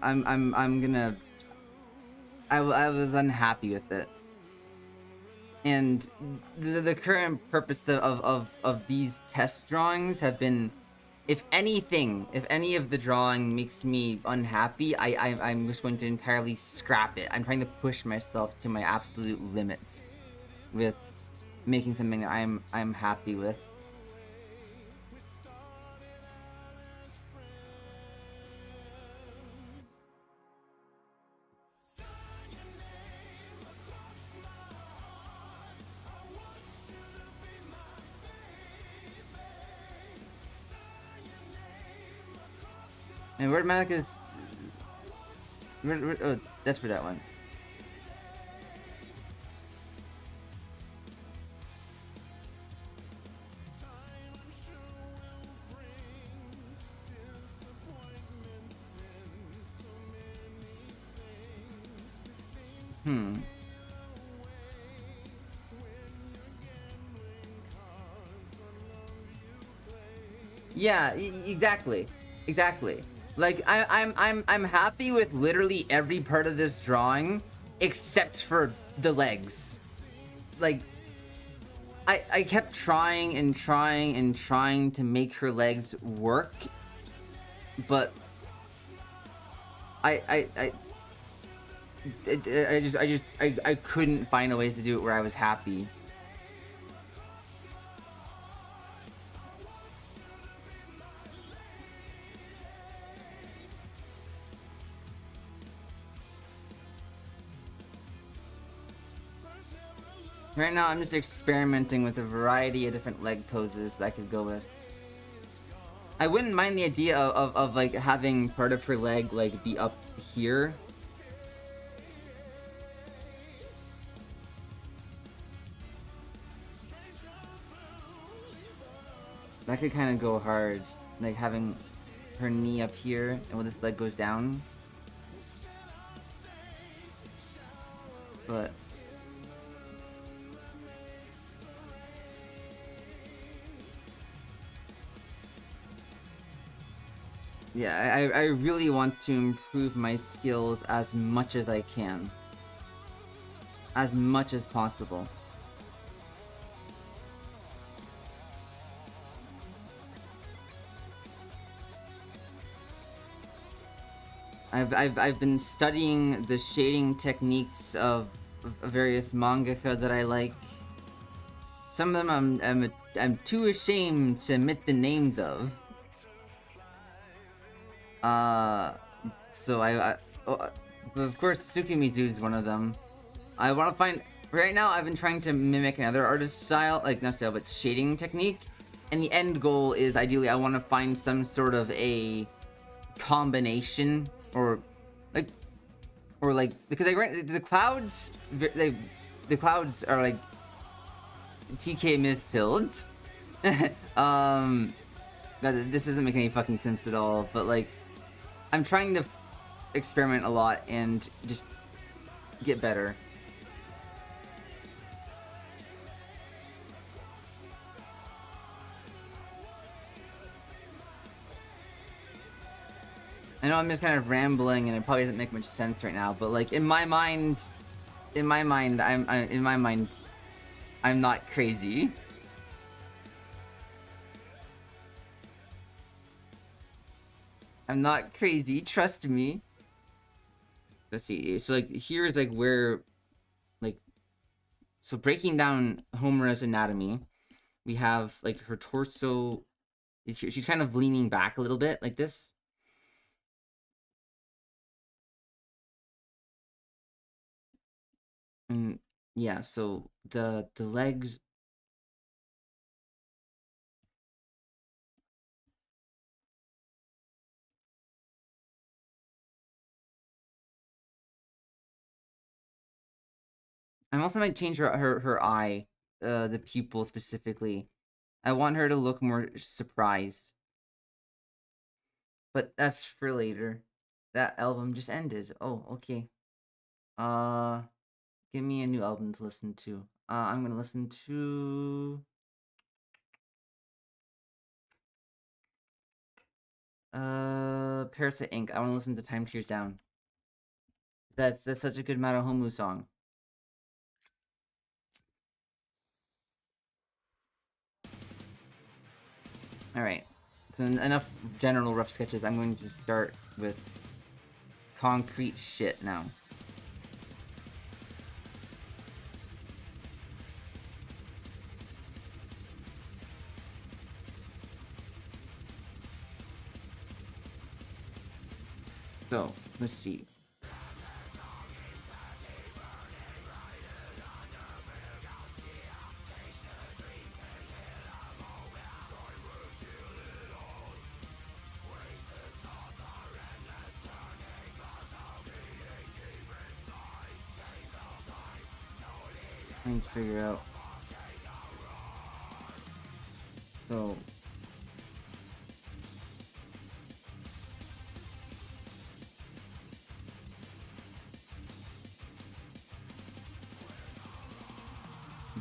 Speaker 1: gonna. I was unhappy with it. And the current purpose of these test drawings have been, if anything, if any of the drawing makes me unhappy, I'm just going to entirely scrap it. I'm trying to push myself to my absolute limits with making something that I'm happy with. And where'd Monica's... oh, that's where that one. Yeah, exactly. Exactly. Like I'm happy with literally every part of this drawing except for the legs. Like I kept trying and trying and trying to make her legs work, but I couldn't find a ways to do it where I was happy. Right now, I'm just experimenting with a variety of different leg poses that I could go with. I wouldn't mind the idea of like having part of her leg like be up here. That could kind of go hard, like having her knee up here and when this leg goes down. But yeah, I really want to improve my skills as much as I can. As much as possible. I've been studying the shading techniques of various mangaka that I like. Some of them I'm too ashamed to admit the names of. So but of course Tsukimizu is one of them. I want to find... Right now, I've been trying to mimic another artist style, like, not style, but shading technique. And the end goal is, ideally, I want to find some sort of a combination, or, because the clouds, the clouds are, like, TK Miz builds. This doesn't make any fucking sense at all, but, like, I'm trying to experiment a lot and just get better. I know I'm just kind of rambling and it probably doesn't make much sense right now, but like in my mind, I'm not crazy. I'm not crazy, trust me. Let's see. So like here's like where, like, so breaking down Homura's anatomy, we have like her torso is here. She's kind of leaning back a little bit like this. And yeah, so the legs. I also might change her eye, the pupil specifically. I want her to look more surprised. But that's for later. That album just ended. Oh, okay. Uh, Give me a new album to listen to. I'm gonna listen to Parasite Inc. I want to listen to Time Tears Down. That's such a good madohomu song. All right. So enough general rough sketches. I'm going to start with concrete shit now. So, let's see. Trying to figure out. So,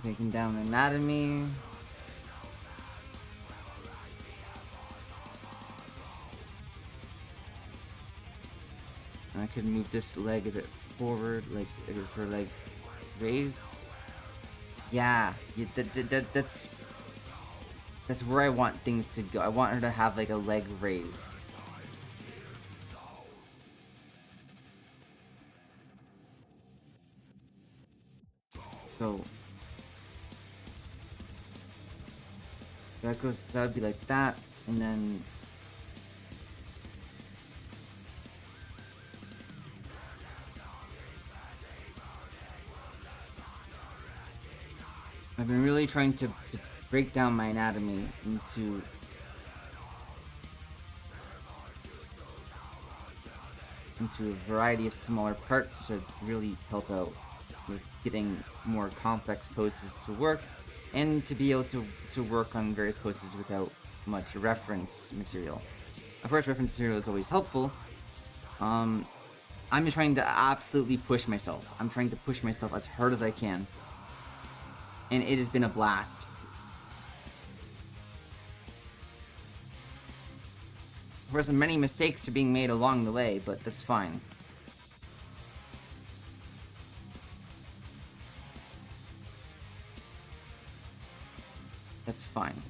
Speaker 1: taking down anatomy. I could move this leg a bit forward, like for like raise. Yeah, that's where I want things to go. I want her to have like a leg raised. So that would be like that, and then I've been really trying to break down my anatomy into a variety of smaller parts to really help out with getting more complex poses to work, and to be able to work on various poses without much reference material. Of course, reference material is always helpful. I'm just trying to absolutely push myself. I'm trying to push myself as hard as I can. And it has been a blast. Of course, many mistakes are being made along the way, but that's fine. That's fine.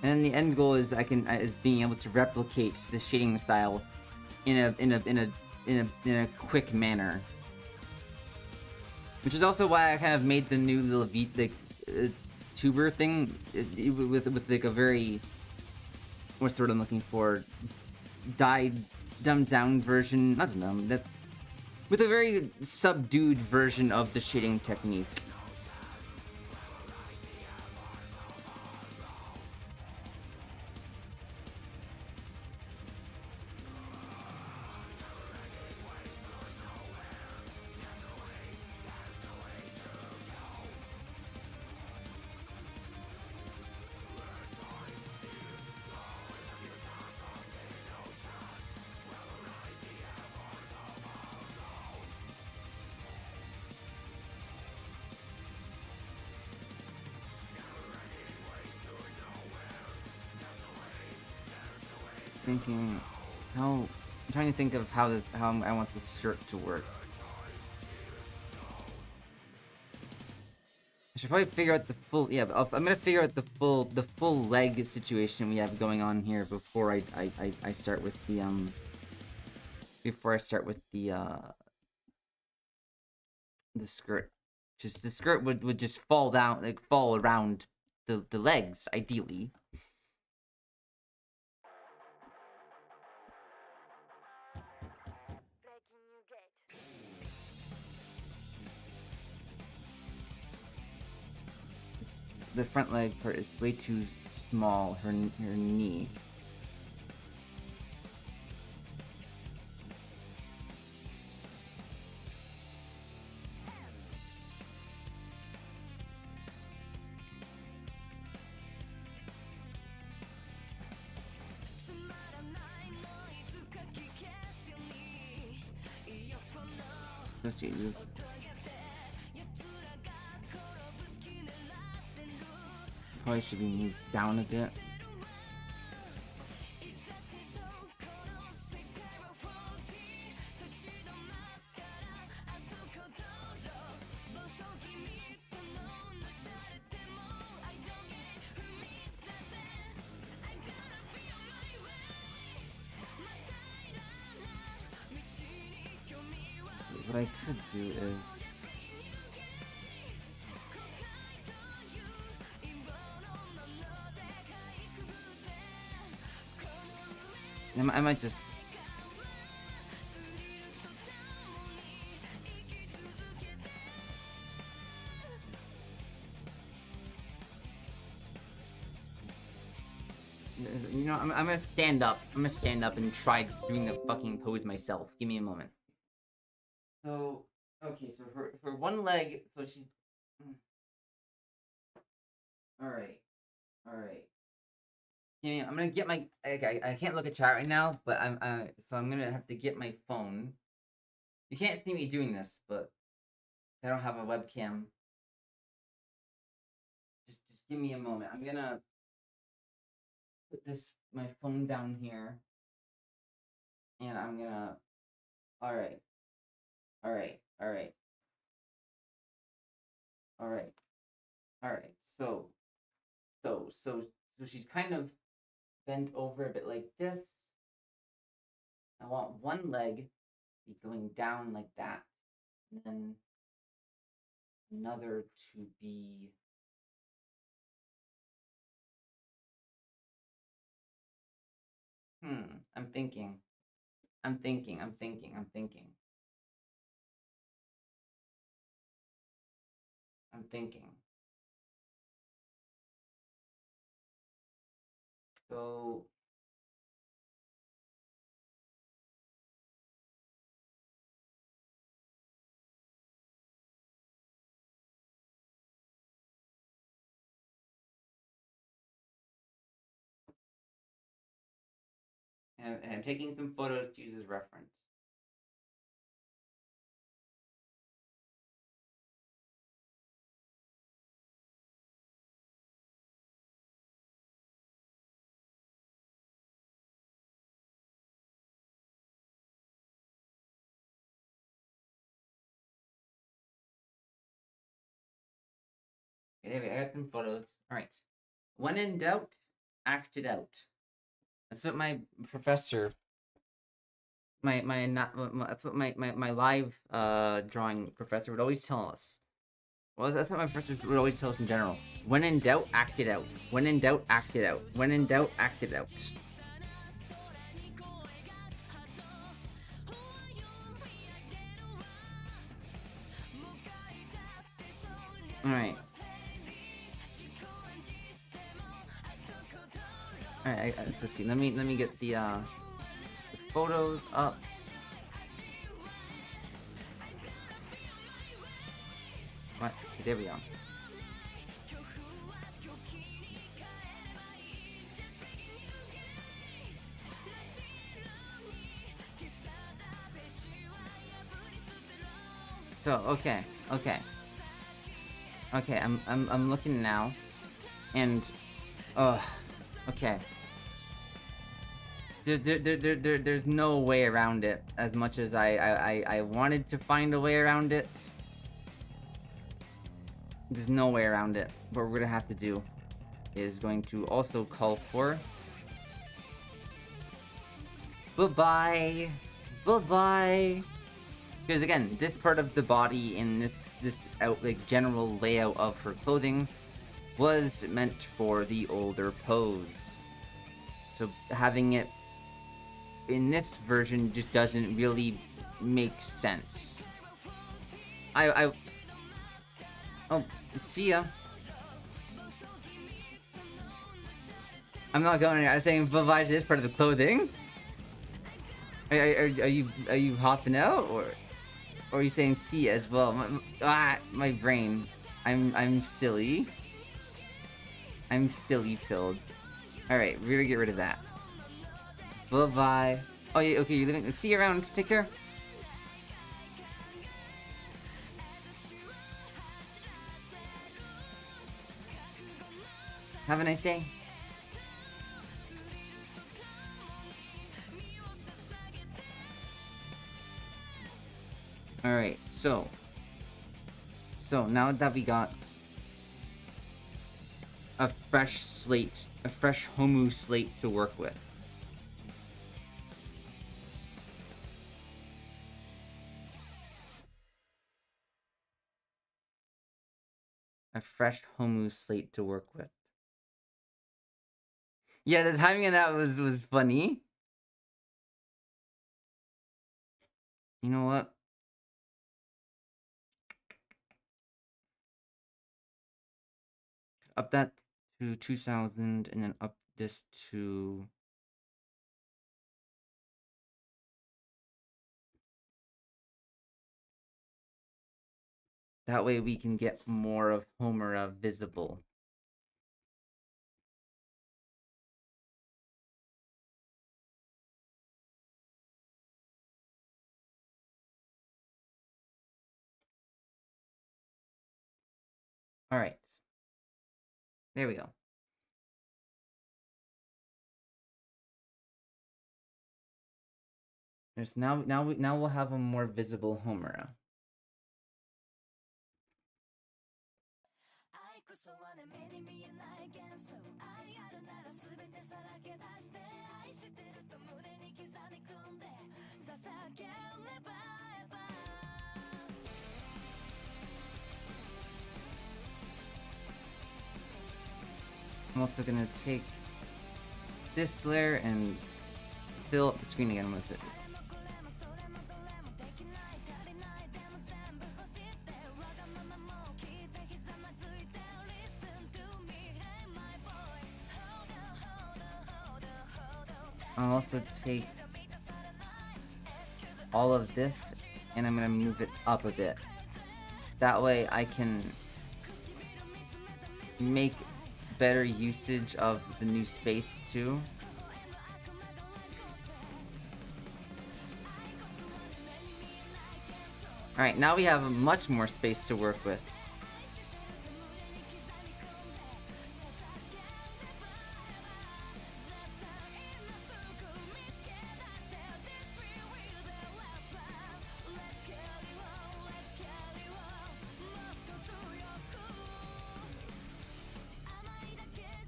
Speaker 1: And then the end goal is is being able to replicate the shading style in a quick manner. Which is also why I kind of made the new little tuber thing with like a very, what's the word I'm looking for, dumbed down version, not dumb, that with a very subdued version of the shading technique. Thinking I'm trying to think of how I want the skirt to work. I should probably figure out the full, yeah, I'm gonna figure out the full leg situation we have going on here before I start with the the skirt. Just the skirt would just fall down, like fall around the legs ideally. The front leg part is way too small, her knee. Let's see, probably should be moved down a bit. what I could do is... I might just... You know, I'm gonna stand up. I'm gonna stand up and try doing the fucking pose myself. Give me a moment. So, okay, so for one leg, so she... Alright. Alright. Yeah, I'm gonna get my... I can't look at chat right now, but so I'm gonna have to get my phone. You can't see me doing this, but I don't have a webcam. Just give me a moment. I'm gonna put my phone down here, and I'm gonna... Alright. Alright. Alright. Alright. Alright. So she's kind of bent over a bit like this. I want one leg be going down like that, and then another to be... I'm thinking. I'm thinking. So... And I'm taking some photos to use as reference. Okay, there we go. I got some photos. All right. When in doubt, act it out. That's what my professor, that's what my live drawing professor would always tell us. Well, that's what my professors would always tell us in general. When in doubt, act it out. When in doubt, act it out. When in doubt, act it out. Alright. Alright, let's see. Let me get the photos up. What? There we go. So okay. I'm looking now, and okay. There's no way around it. As much as I wanted to find a way around it, there's no way around it. What we're gonna have to do is going to also call for... Bye-bye! Because again, this part of the body in this like general layout of her clothing was meant for the older pose. So having it in this version just doesn't really make sense. Oh, see ya. I'm not going anywhere. I was saying bye-bye to this part of the clothing. Are you hopping out, or are you saying see as well? My brain. I'm silly. I'm silly pilled. All right, we're gonna get rid of that. Bye-bye. Oh yeah, okay. You're leaving. See you around. Take care. Have a nice day. Alright, so now that we got a fresh slate, a fresh homu slate to work with. a fresh Homu slate to work with. Yeah, the timing of that was funny. You know what? Up that to 2000 and then up this to that way we can get more of Homura visible. All right. There we go. There's now we'll have a more visible Homura. I'm also gonna take this layer and fill up the screen again with it. I'll also take all of this and I'm gonna move it up a bit. That way I can make better usage of the new space too. Alright, now we have much more space to work with.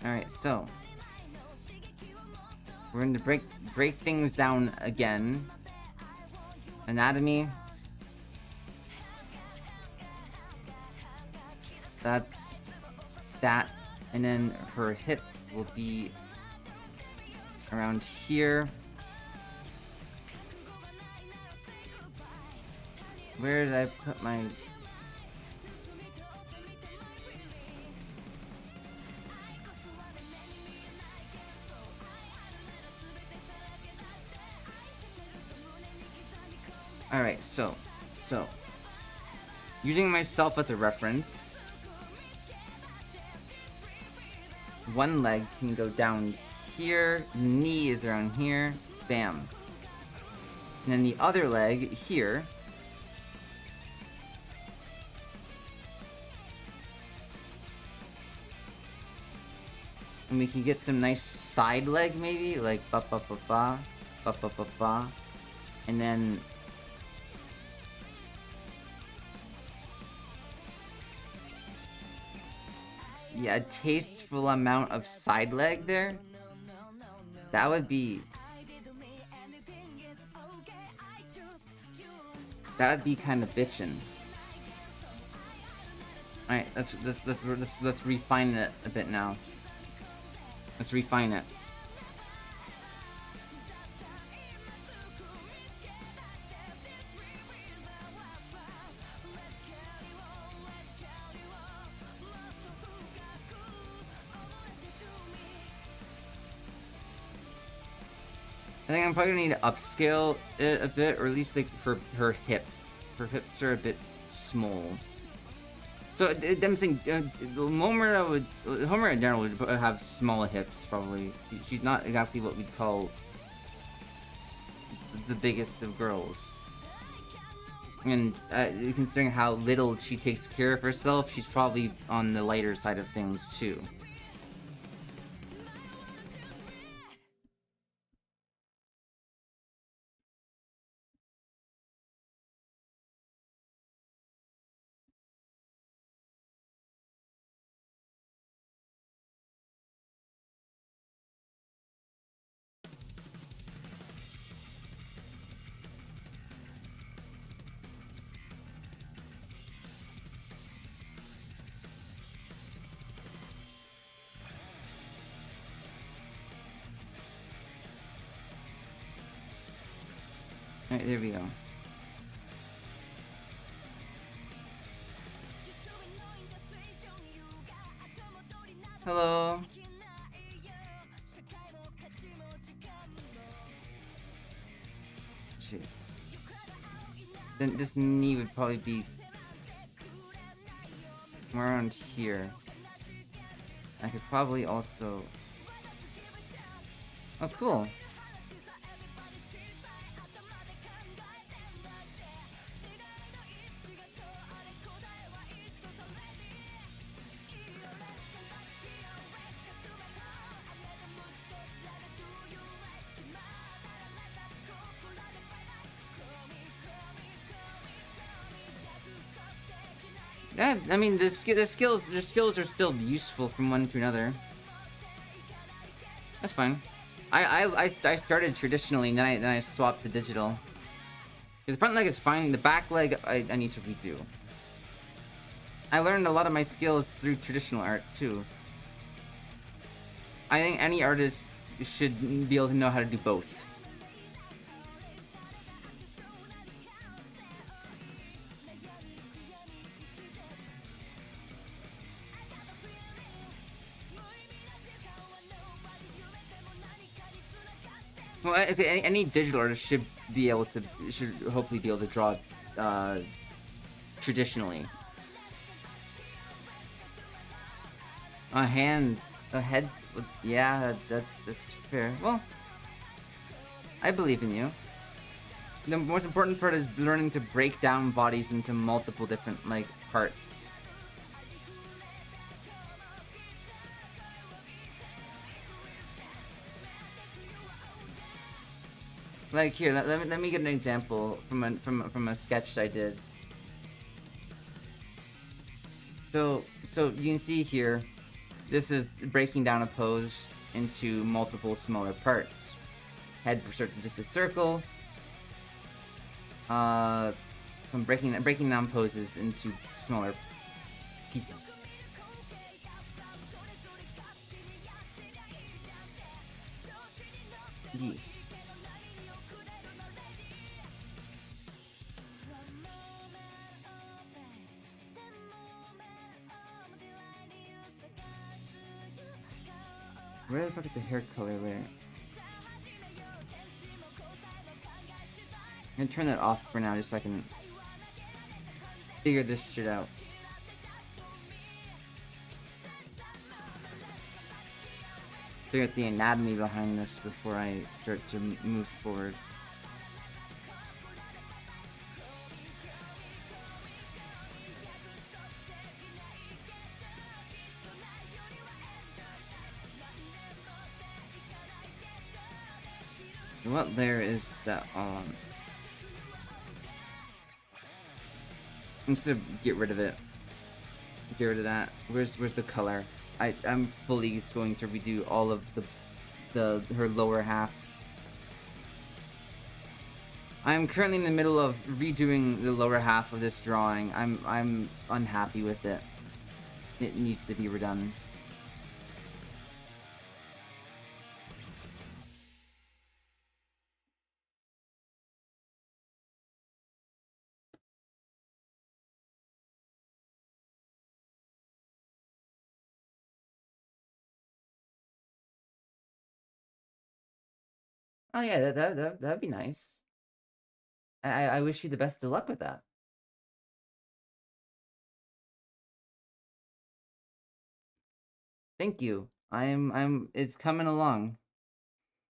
Speaker 1: Alright, so we're going to break things down again. Anatomy. That's that. And then her hip will be around here. Where did I put my... Alright, so using myself as a reference, one leg can go down here, knee is around here, bam. And then the other leg here. And we can get some nice side leg maybe, like ba ba ba ba, ba ba ba ba. And then yeah, a tasteful amount of side leg there. That would be kind of bitchin'. All right, let's refine it a bit now. Let's refine it. I think I'm probably gonna need to upscale it a bit, or at least like for her hips. Her hips are a bit small. So I'm saying Homura in general would have small hips probably. She's not exactly what we'd call the biggest of girls. And considering how little she takes care of herself, she's probably on the lighter side of things too. Alright, there we go. Hello. Shit. Then this knee would probably be somewhere around here. I could probably also... Oh, cool. Yeah, I mean the skills are still useful from one to another. That's fine. I started traditionally, and then I swapped to digital. The front leg is fine. The back leg I need to redo. I learned a lot of my skills through traditional art too. I think any artist should be able to know how to do both. Well, any digital artist should hopefully be able to draw traditionally. Hands, heads, yeah, that's fair. Well, I believe in you. The most important part is learning to break down bodies into multiple different, like, parts. Like here, let me get an example from a sketch I did. So you can see here, this is breaking down a pose into multiple smaller parts. Head starts in just a circle. From breaking down poses into smaller pieces. Yeah. Where the fuck is the hair color there? I'm gonna turn that off for now just so I can figure this shit out. Figure out the anatomy behind this before I start to move forward. What layer is that on? I'm just gonna get rid of it. Get rid of that. Where's the color? I'm fully just going to redo all of her lower half. I'm currently in the middle of redoing the lower half of this drawing. I'm unhappy with it. It needs to be redone. Oh yeah, that'd be nice. I wish you the best of luck with that. Thank you. It's coming along.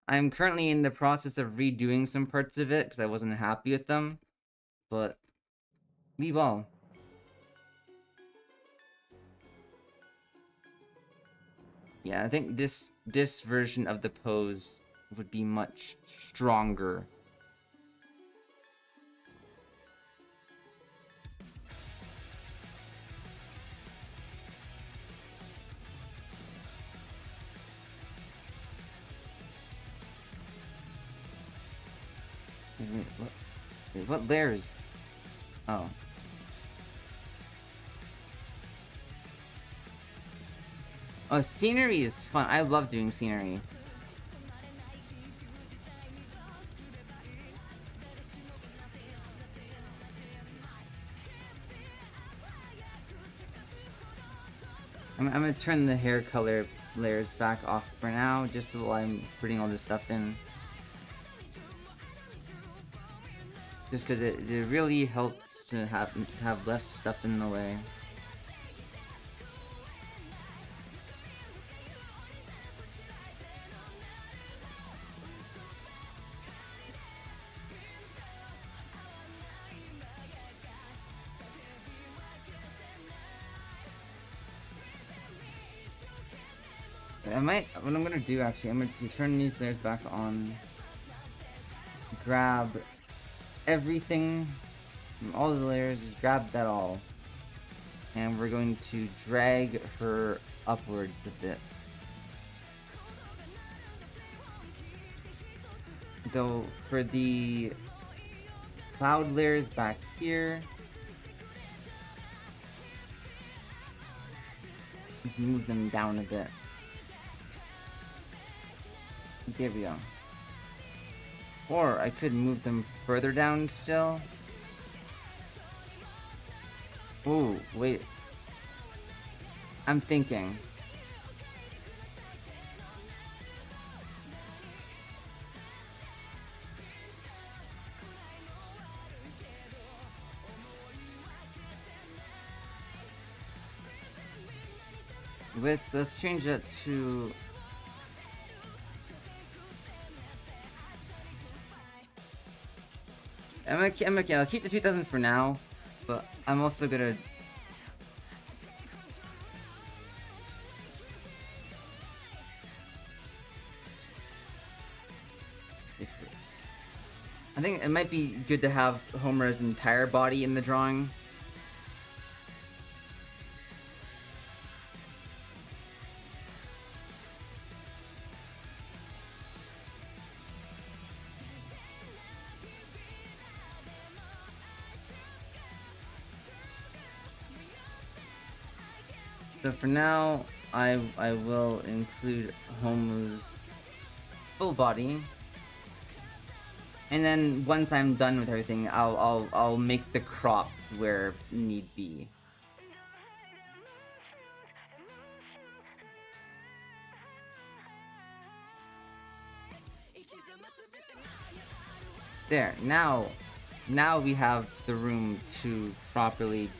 Speaker 1: I'm currently in the process of redoing some parts of it because I wasn't happy with them, but leave all. Yeah, I think this version of the pose would be much stronger. Wait, what layers? Oh. Oh, scenery is fun. I love doing scenery. I'm gonna turn the hair color layers back off for now, just while I'm putting all this stuff in. Just because it really helps to have less stuff in the way. What I'm gonna do actually, I'm gonna turn these layers back on, grab everything from all the layers, just grab that all, and we're going to drag her upwards a bit. So for the cloud layers back here, you can move them down a bit. There we go. Or I could move them further down still. Ooh, wait. I'm thinking. Let's change that to... I'll keep the 2000 for now, but I'm also gonna... I think it might be good to have Homer's entire body in the drawing. So for now, I will include Homu's full body, and then once I'm done with everything, I'll make the crops where need be. There, now we have the room to properly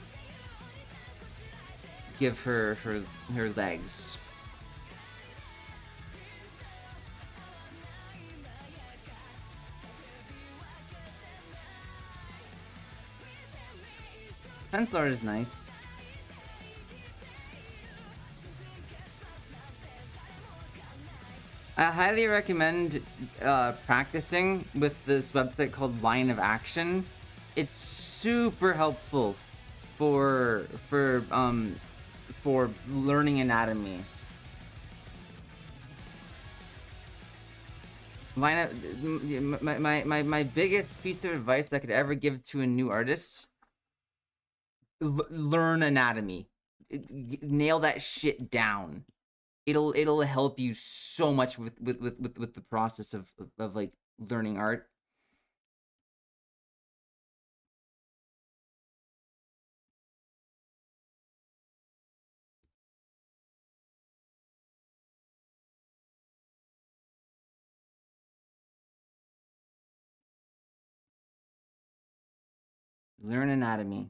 Speaker 1: give her legs. Pencil art is nice. I highly recommend practicing with this website called Line of Action. It's super helpful for learning anatomy. My biggest piece of advice I could ever give to a new artist: learn anatomy. Nail that shit down. It'll help you so much with the process of like learning art. Learn anatomy.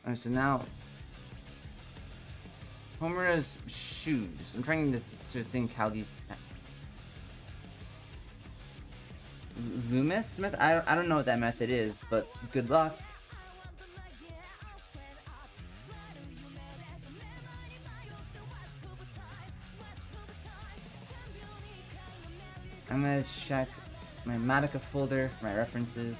Speaker 1: Alright, so now Homer's shoes. I'm trying to think how these... Loomis method? I don't know what that method is, but good luck. I'm gonna check my Madoka folder for my references.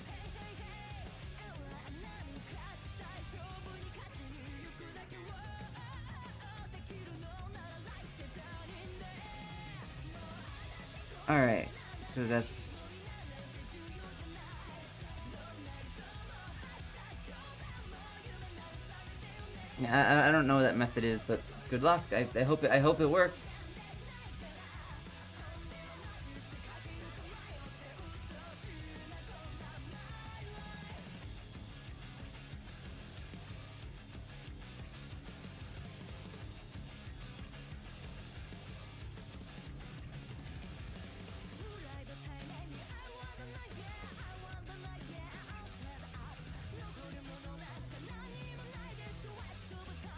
Speaker 1: Alright, so that's... Yeah, I don't know what that method is, but good luck. I hope it works.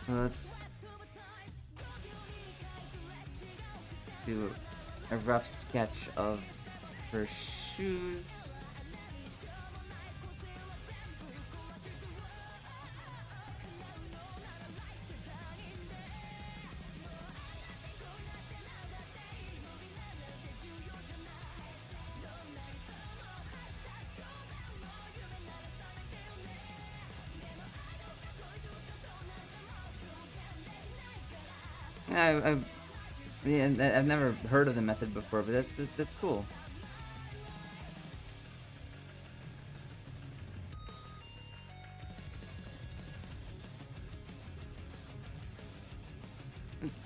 Speaker 1: Let's do a rough sketch of her shoes. Yeah, I've never heard of the method before, but that's cool.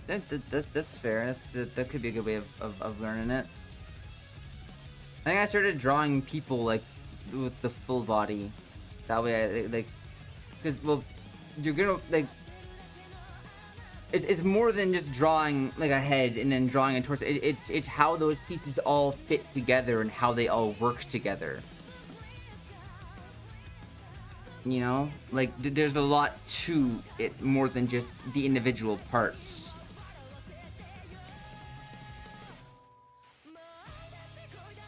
Speaker 1: That's fair. That could be a good way of learning it. I think I started drawing people like with the full body. That way, because well, you're gonna like. It's more than just drawing like a head and then drawing a torso. It's how those pieces all fit together and how they all work together. You know, like there's a lot to it more than just the individual parts.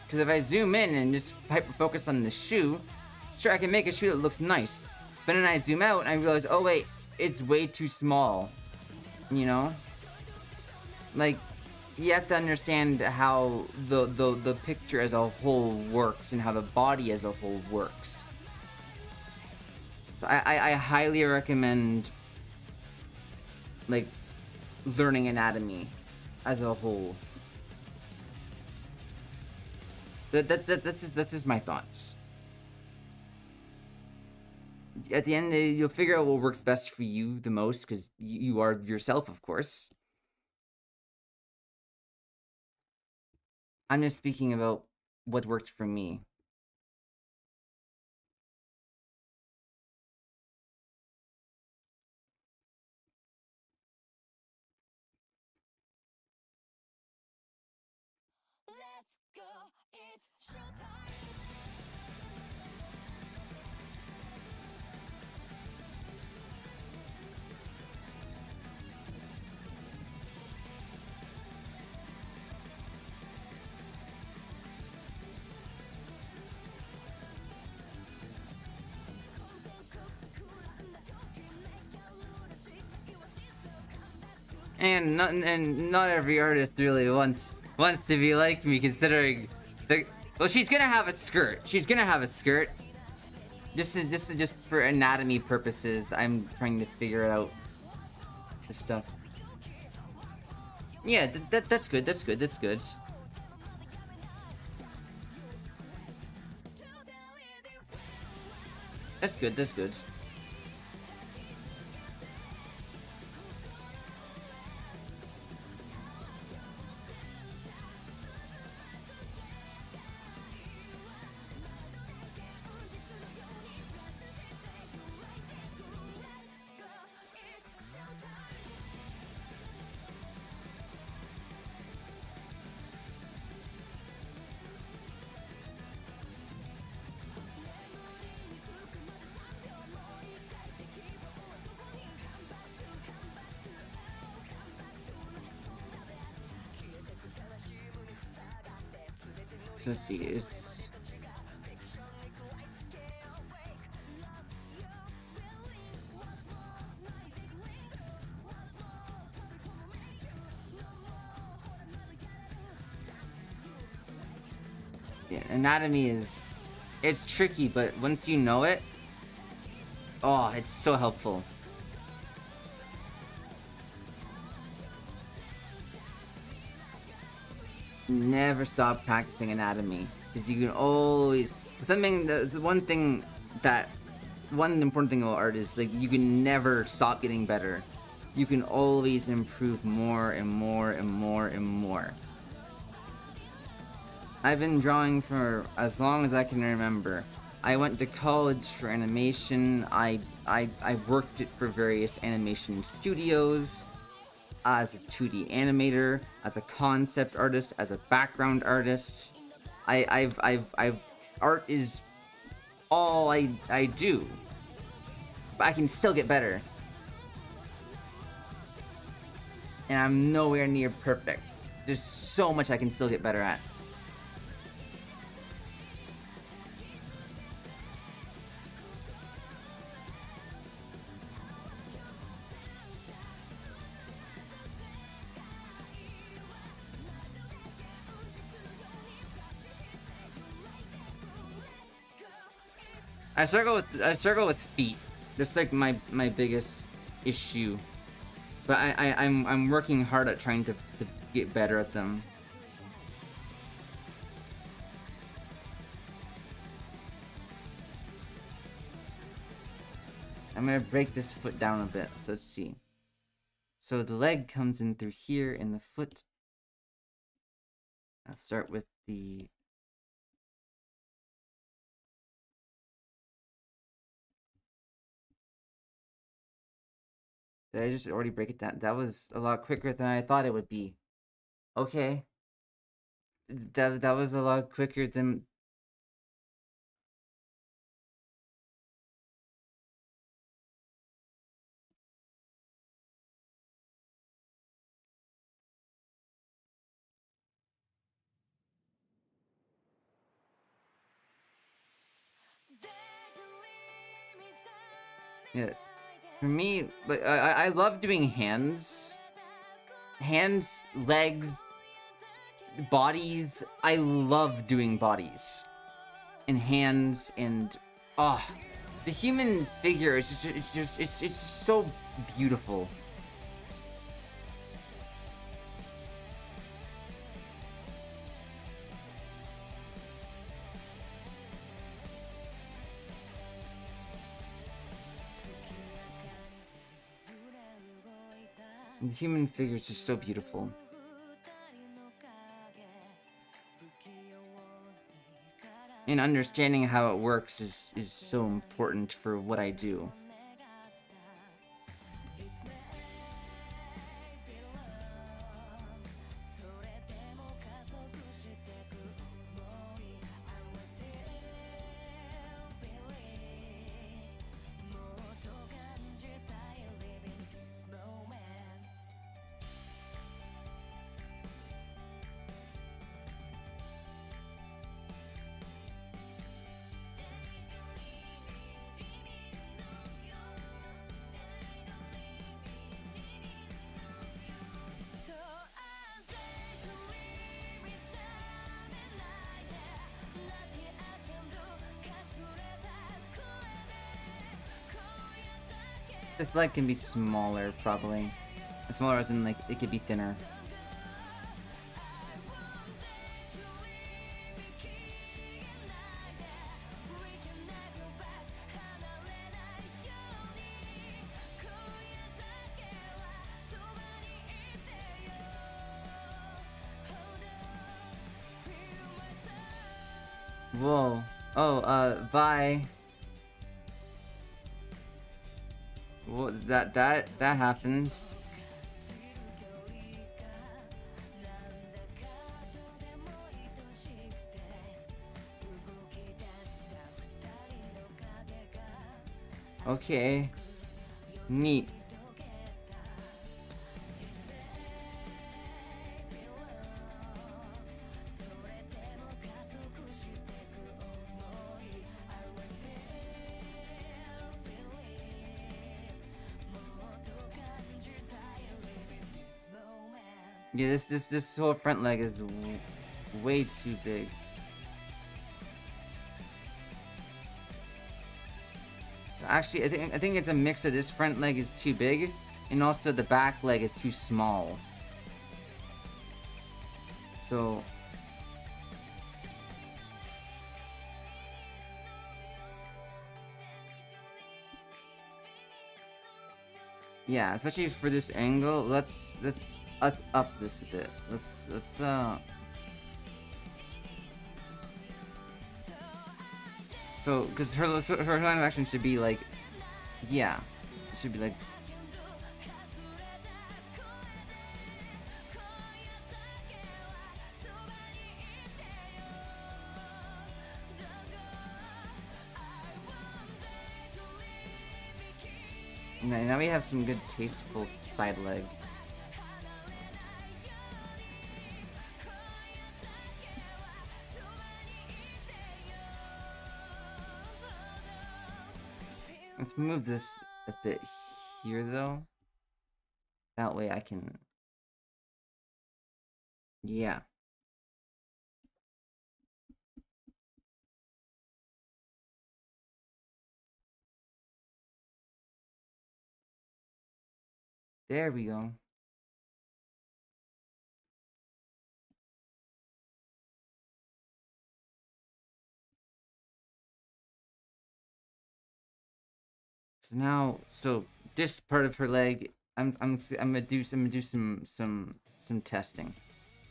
Speaker 1: Because if I zoom in and just hyper focus on the shoe, sure I can make a shoe that looks nice, but then I zoom out and I realize, oh wait, it's way too small. You know, like you have to understand how the picture as a whole works and how the body as a whole works. So I highly recommend like learning anatomy as a whole. That's just my thoughts. At the end, you'll figure out what works best for you the most, because you are yourself, of course. I'm just speaking about what worked for me.
Speaker 3: Let's go, it's showtime.
Speaker 1: And not every artist really wants to be like me, considering the well, she's gonna have a skirt. She's gonna have a skirt. Just for anatomy purposes, I'm trying to figure out this stuff. Yeah, that's good. That's good. That's good. That's good. That's good. So let's see, it's yeah, anatomy is it's tricky, but once you know it, oh, it's so helpful. Never stop practicing anatomy, because you can always something. The one thing that one important thing about art is like you can never stop getting better. You can always improve more and more and more and more. I've been drawing for as long as I can remember. I went to college for animation. I worked it for various animation studios. As a 2D animator, as a concept artist, as a background artist. Art is all I do. But I can still get better. and I'm nowhere near perfect. There's so much I can still get better at. I struggle with feet. That's like my biggest issue. But I'm working hard at trying to get better at them. I'm gonna break this foot down a bit. So let's see. So the leg comes in through here in the foot. I'll start with the... Did I just already break it down? That was a lot quicker than I thought it would be. Okay. That was a lot quicker than... Yeah. For me, like I love doing hands. Hands, legs, bodies. I love doing bodies. And hands and the human figure is just it's so beautiful. The human figure is just so beautiful. And understanding how it works is so important for what I do. This leg can be smaller, probably. Smaller as in, like, it could be thinner. Whoa. Oh, bye. Well, that happens. Okay. Neat. Yeah, this whole front leg is way too big. Actually, I think it's a mix of this front leg is too big, and also the back leg is too small. So yeah, especially for this angle, let's up this a bit. Let's So, because her line of action should be like, yeah, it should be like. Now we have some good tasteful side leg. Let's move this a bit here, though. That way I can... Yeah. There we go. So now, so this part of her leg, I'm gonna do some testing.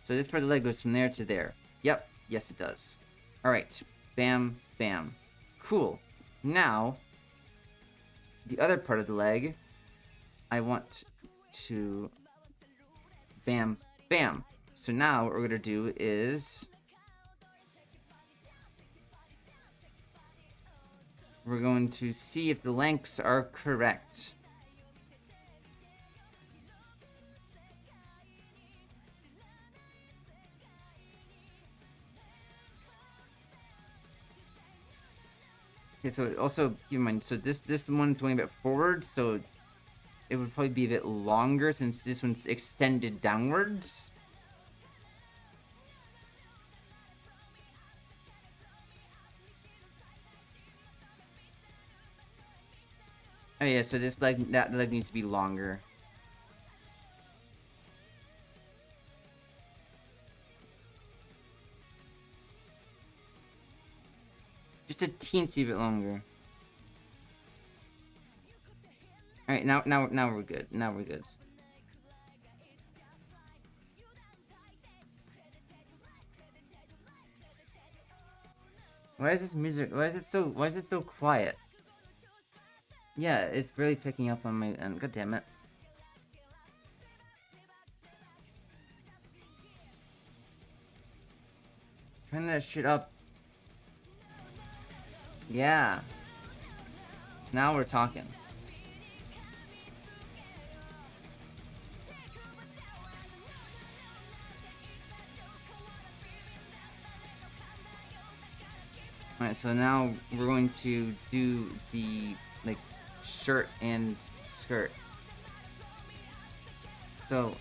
Speaker 1: So this part of the leg goes from there to there. Yep, yes it does. All right, bam, bam, cool. Now, the other part of the leg, I want to bam, bam. So now what we're gonna do is we're going to see if the lengths are correct. Okay, so also keep in mind, so this one's going a bit forward, so it would probably be a bit longer since this one's extended downwards. Oh yeah, so this leg, that leg needs to be longer. Just a teensy bit longer. All right, now we're good. Now we're good. Why is this music? Why is it so quiet? Yeah, it's really picking up on my end. God damn it. Turn that shit up. Yeah. Now we're talking. Alright, so now we're going to do the, like, shirt and skirt. So...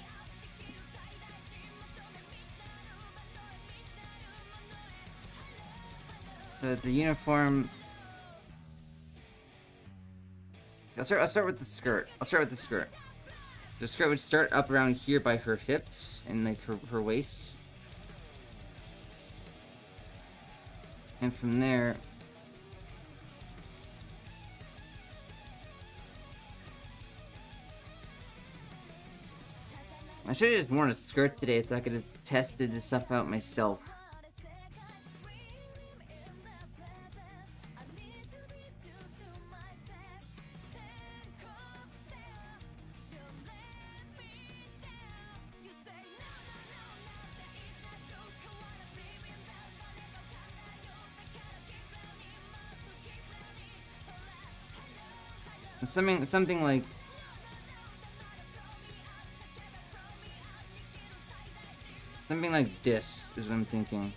Speaker 1: So the uniform... I'll start with the skirt. The skirt would start up around here by her hips and, like, her waist. And from there... I should have just worn a skirt today so I could have tested this stuff out myself. Something like... Something like this is what I'm thinking.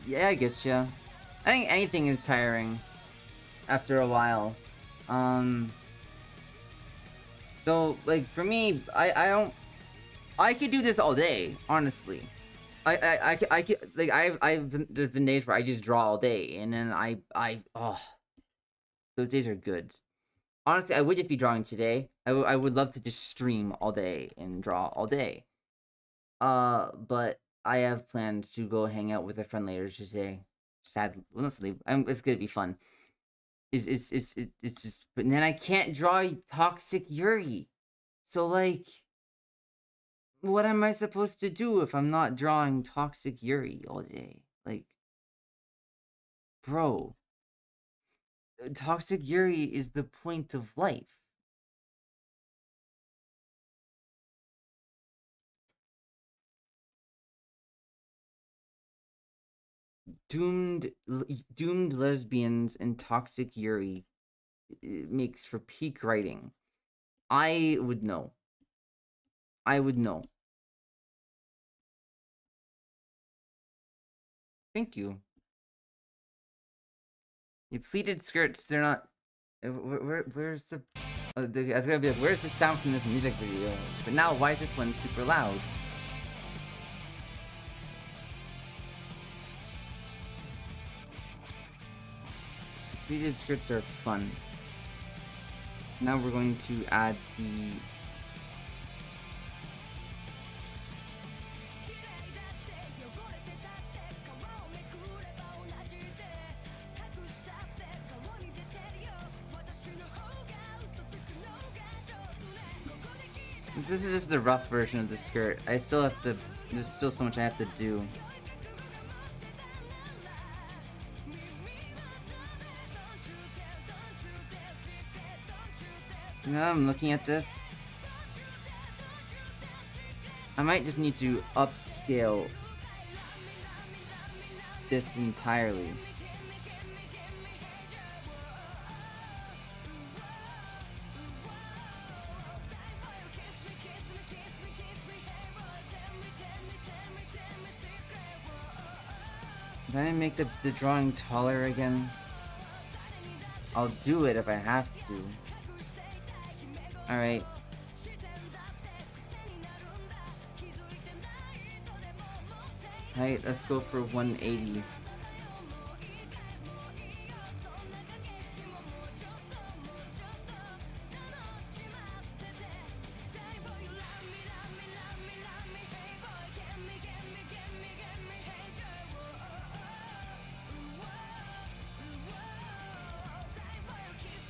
Speaker 1: Yeah, I get you. I think anything is tiring after a while. So, like, for me, I don't... I could do this all day, honestly. I could, like, there's been days where I just draw all day, and then oh, those days are good. Honestly, I would just be drawing today. I would love to just stream all day and draw all day. But I have plans to go hang out with a friend later today. Sadly, well, not sadly, it's gonna be fun. It's just, but then I can't draw Toxic Yuri. So, like, what am I supposed to do if I'm not drawing Toxic Yuri all day? Like, bro, Toxic Yuri is the point of life. doomed lesbians and toxic Yuri makes for peak writing. I would know. I would know. Thank you. The pleated skirts, they're not. Where's the. I was gonna be like, where's the sound from this music video? But now, why is this one super loud? Pleated skirts are fun. Now we're going to add the. This is just the rough version of the skirt. I still have to. There's still so much I have to do. Now I'm looking at this. I might just need to upscale this entirely. Can I make the drawing taller again? I'll do it if I have to. Alright. Alright, let's go for 180.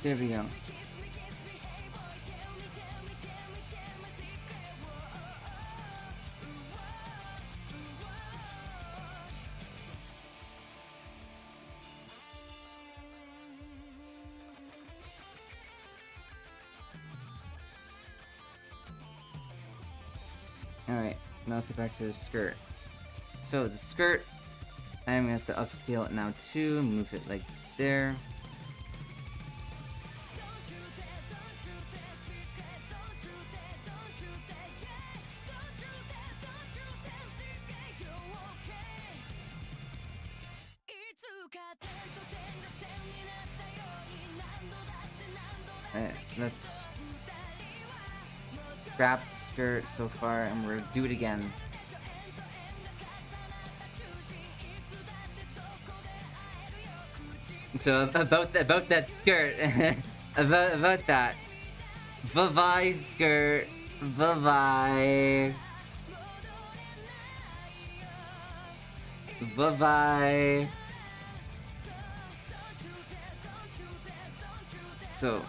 Speaker 1: There we go. Alright, now let's get back to the skirt. So the skirt, I'm gonna have to upscale it now too, move it like there. Let's scrap the skirt so far, and we're gonna do it again. So about that skirt, about that. Bye bye skirt. Bye bye. Bye bye. So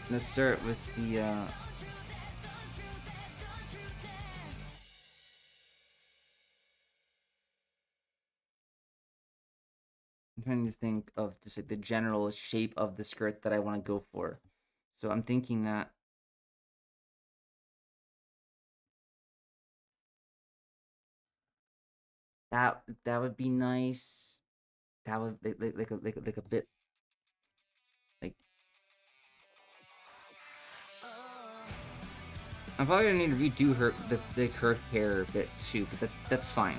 Speaker 1: let's start with the I'm trying to think of just like the general shape of the skirt that I want to go for. So I'm thinking that that would be nice. That would like a bit like I'm probably gonna need to redo her hair a bit too, but that's fine.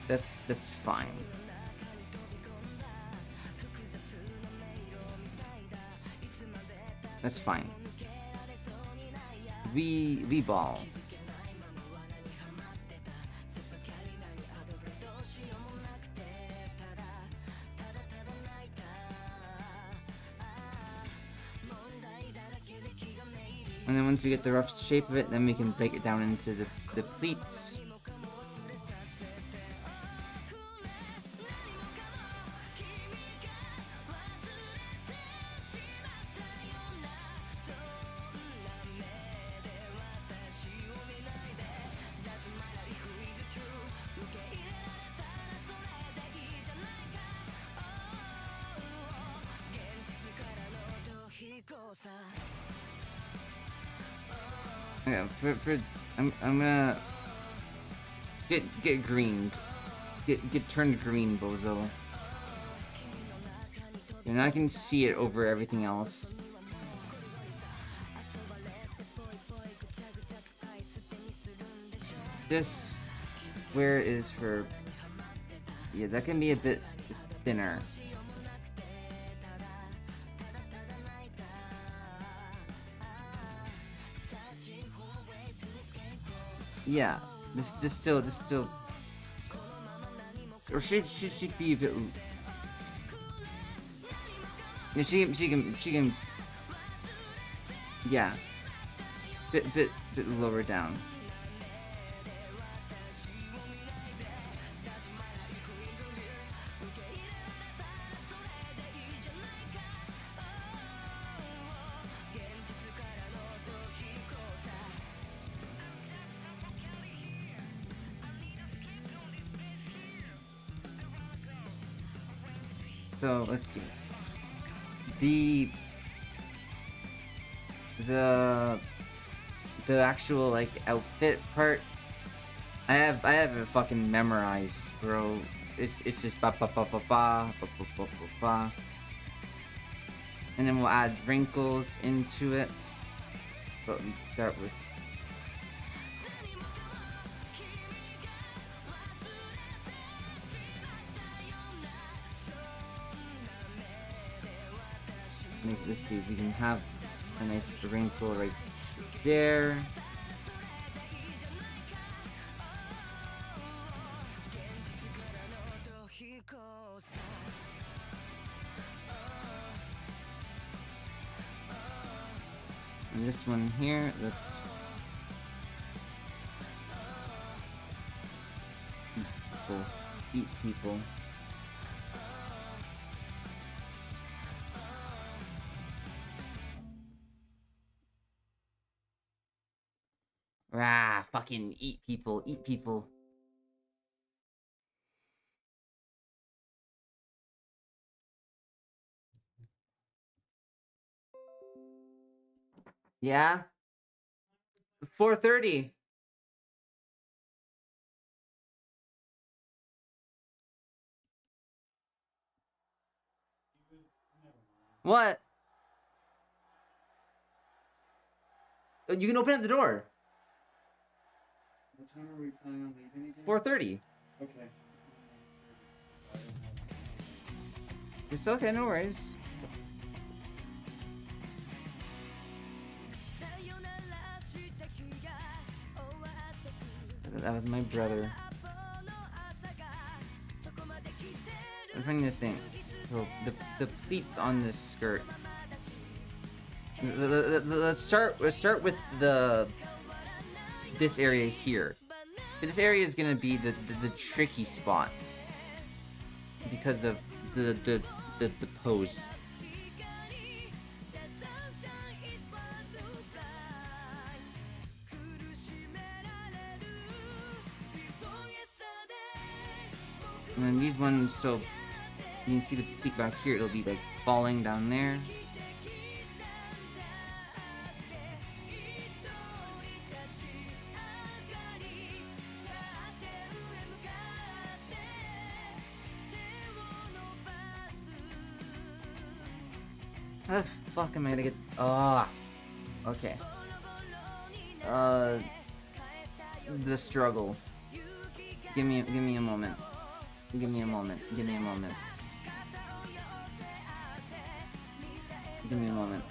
Speaker 1: That's fine. That's fine. We ball. And then once we get the rough shape of it, then we can break it down into the pleats. Okay, I'm gonna get greened. Get turned green, bozo. And I can see it over everything else. This square is for... Yeah, that can be a bit thinner. Yeah, this still... Or should she be a bit... Yeah, she can... Yeah. Bit lower down. So let's see. The actual like outfit part, I have it fucking memorized, bro. It's just ba ba ba ba ba ba ba ba ba ba. And then we'll add wrinkles into it. But we start with... Let's see if we can have a nice wrinkle right there. And this one here, let's eat people. Ah, fucking eat people, eat people. Yeah? 4:30. What? You can open up the door.
Speaker 4: What time are we planning on leaving again?
Speaker 1: 4:30.
Speaker 4: Okay.
Speaker 1: It's okay, no worries. That was my brother. I'm trying to think. So the pleats on this skirt. Let's start with this area here. This area is gonna be the tricky spot because of the pose. And then these ones, so you can see the pleat back here, it'll be like falling down there. How the fuck am I gonna get... Ah, okay. The struggle. Give me a moment. Give me a moment. Give me a moment. Give me a moment.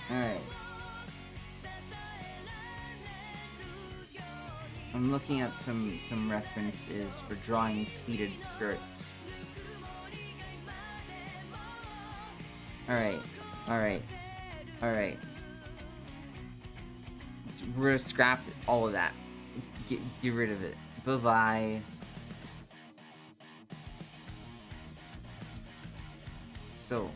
Speaker 1: Alright. I'm looking at some references for drawing pleated skirts. Alright. Alright. Alright. We're gonna scrap all of that. Get rid of it. Bye-bye. So.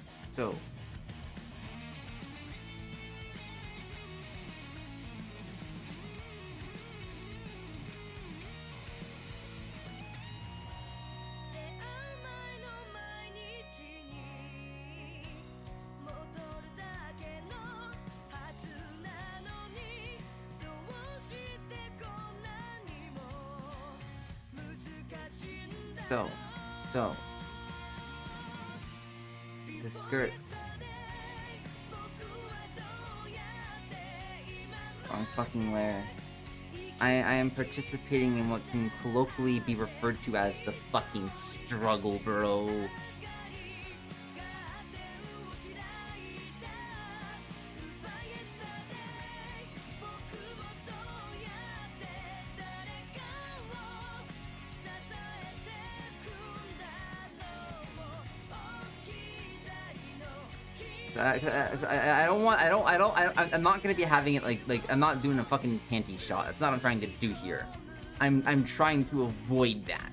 Speaker 1: The skirt. Wrong fucking layer. I am participating in what can colloquially be referred to as the fucking struggle, bro. I'm not gonna be having it like I'm not doing a fucking panty shot. That's not what I'm trying to do here. I'm trying to avoid that.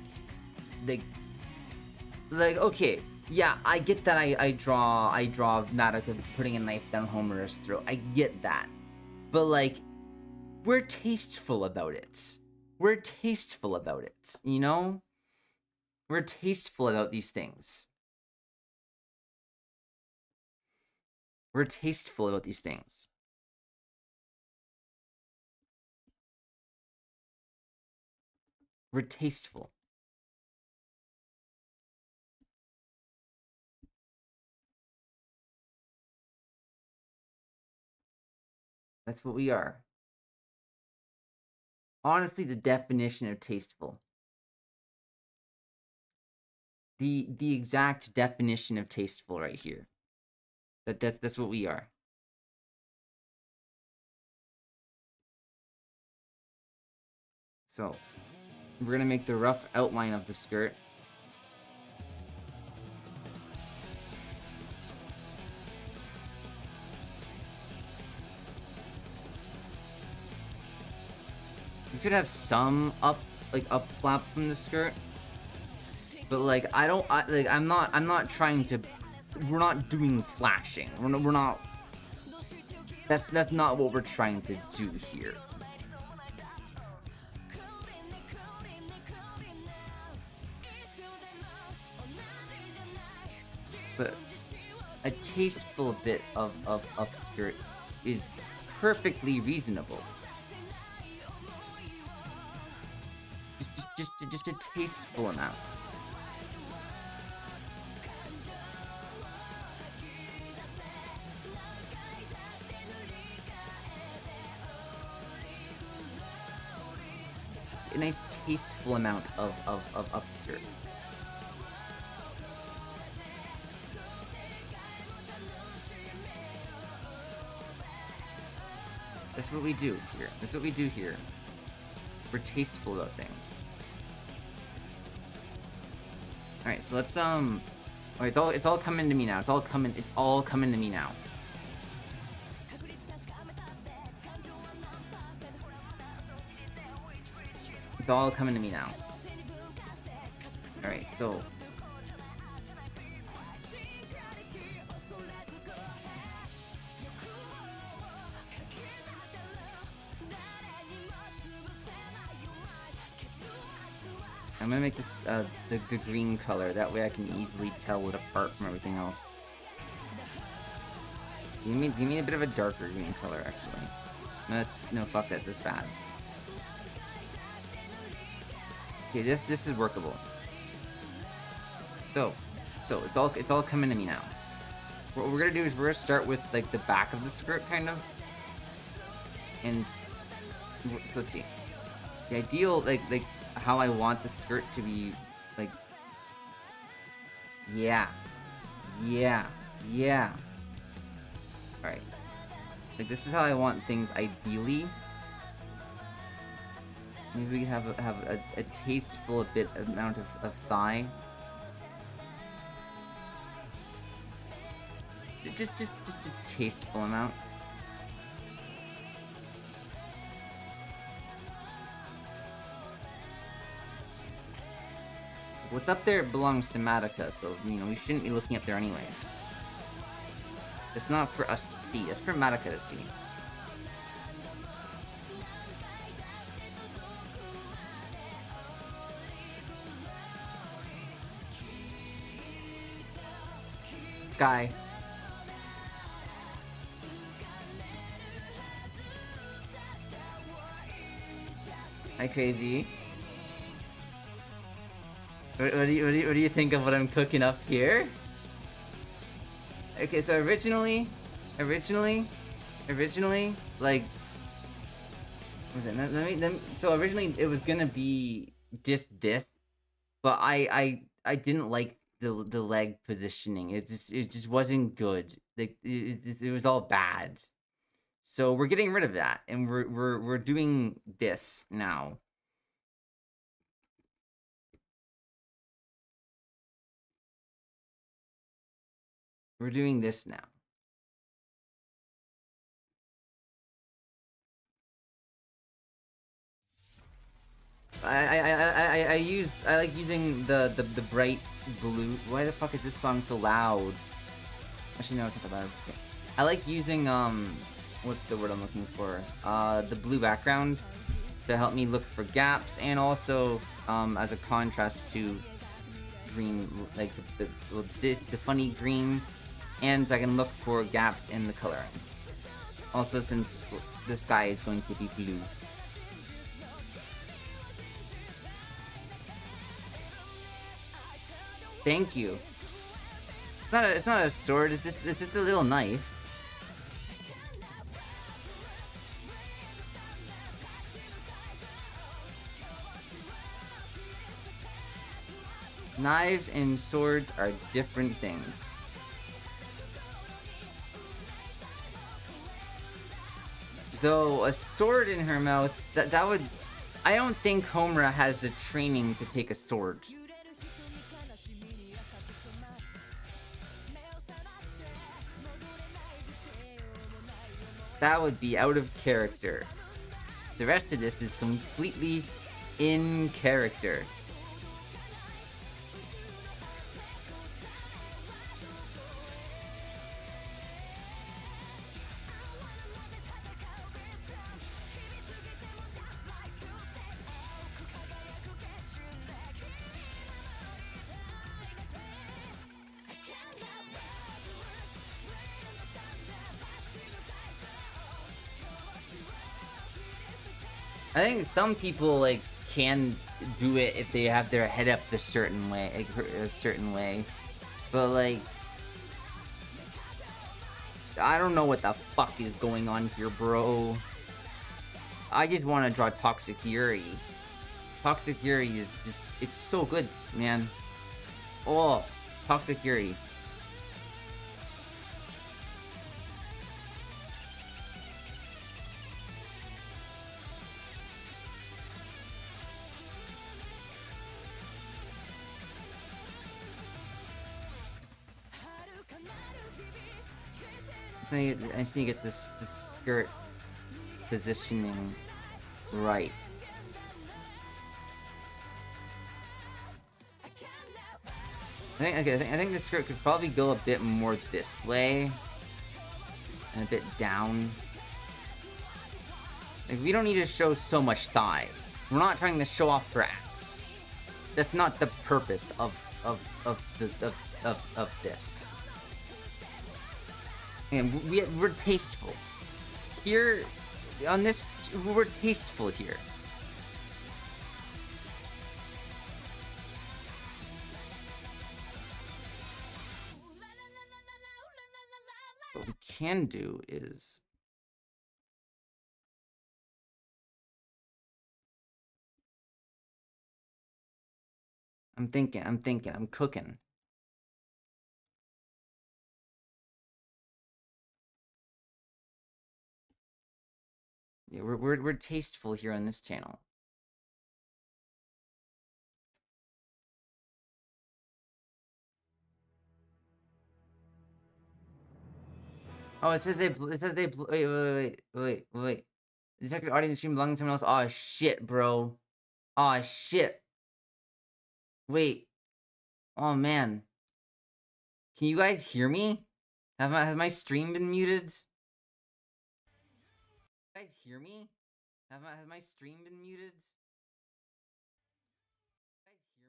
Speaker 1: Like okay, yeah, I get that. I draw Madoka putting a knife down Homer's throat. I get that, but like, we're tasteful about it. We're tasteful about it. You know, we're tasteful about these things. We're tasteful about these things. We're tasteful. That's what we are. Honestly, the definition of tasteful. The exact definition of tasteful right here. That's what we are. So, we're gonna make the rough outline of the skirt. We could have some up flap from the skirt, but like I'm not trying to. We're not doing flashing. We're not. That's not what we're trying to do here. But a tasteful bit of skirt is perfectly reasonable. Just a tasteful amount. A nice tasteful amount of skirt. That's what we do here. That's what we do here. We're tasteful about things. Alright, so let's alright, it's all coming to me now. It's all coming to me now. It's all coming to me now. Alright, so I'm gonna make this the green color. That way I can easily tell it apart from everything else. Give me a bit of a darker green color, actually. No, fuck that. This is bad. Okay, this is workable. So it's all coming to me now. What we're gonna do is we're gonna start with like the back of the skirt, kind of. And so let's see. The ideal like how I want the skirt to be, like, yeah. Alright. Like, this is how I want things ideally. Maybe we can have a tasteful amount of thigh. Just a tasteful amount. What's up there belongs to Madoka, so, you know, we shouldn't be looking up there anyways. It's not for us to see, it's for Madoka to see. Sky. Hi, Crazy. What do you think of what I'm cooking up here? Okay, so originally, like, so originally it was gonna be just this, but I didn't like the leg positioning. It just wasn't good. Like it was all bad. So we're getting rid of that, and we're doing this now. We're doing this now. I like using the bright blue. Why the fuck is this song so loud? Actually, no, it's not that loud. Okay. I like using what's the word I'm looking for? The blue background to help me look for gaps, and also as a contrast to green, like the funny green, and so I can look for gaps in the coloring. Also, since the sky is going to be blue. Thank you. It's not a sword. It's just a little knife. Knives and swords are different things. Though a sword in her mouth, that would... I don't think Homura has the training to take a sword. That would be out of character. The rest of this is completely in character. I think some people like can do it if they have their head up a certain way, but like I don't know what the fuck is going on here, bro. I just want to draw Toxic Yuri. Toxic Yuri is just, it's so good, man. Oh, Toxic Yuri. I just need to get this skirt positioning right. I think the skirt could probably go a bit more this way and a bit down. Like, we don't need to show so much thigh. We're not trying to show off her ass. That's not the purpose of this. And we're tasteful. Here, on this, we're tasteful here. What we can do is... I'm cooking. Yeah, we're tasteful here on this channel. Oh, it says they wait. Detected audience stream belonging to someone else. Oh shit, bro. Oh shit. Wait. Oh man. Can you guys hear me? Has my stream been muted? You guys hear me? Has my stream been muted? You guys hear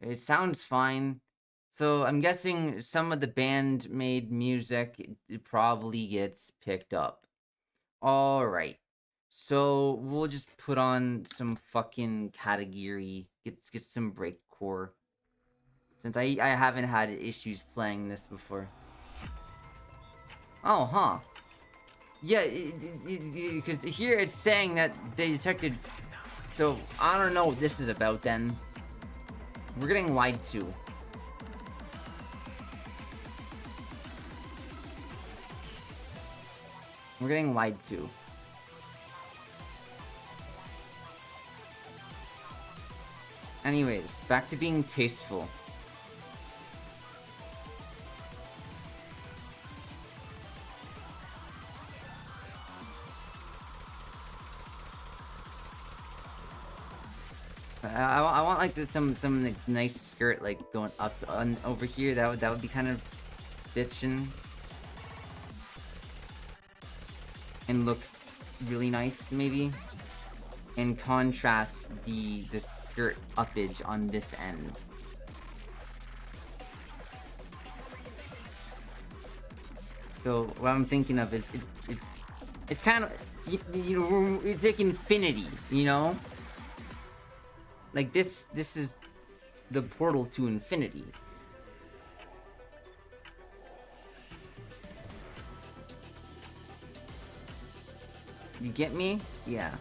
Speaker 1: me? It sounds fine. So I'm guessing some of the band made music, it probably gets picked up. Alright. So we'll just put on some fucking category. Get some breakcore. Since I haven't had issues playing this before. Oh, huh. Yeah, because here it's saying that they detected... So, I don't know what this is about then. We're getting lied to. We're getting lied to. Anyways, back to being tasteful. I want like some like, nice skirt like going up on over here. That would be kind of bitchin' and look really nice maybe. And contrast the skirt uppage on this end. So what I'm thinking of is it's kind of you know it's like infinity, you know. Like this is the portal to infinity. You get me? Yeah.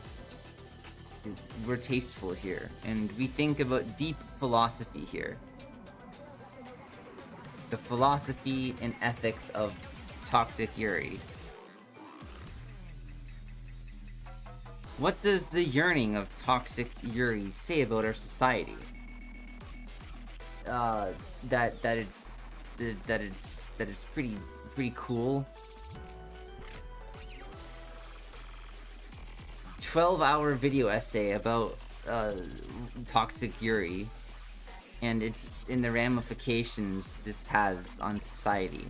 Speaker 1: We're tasteful here, and we think about deep philosophy here. The philosophy and ethics of toxic Yuri. What does the yearning of toxic Yuri say about our society? That it's pretty cool. 12-hour video essay about toxic Yuri and it's in the ramifications this has on society.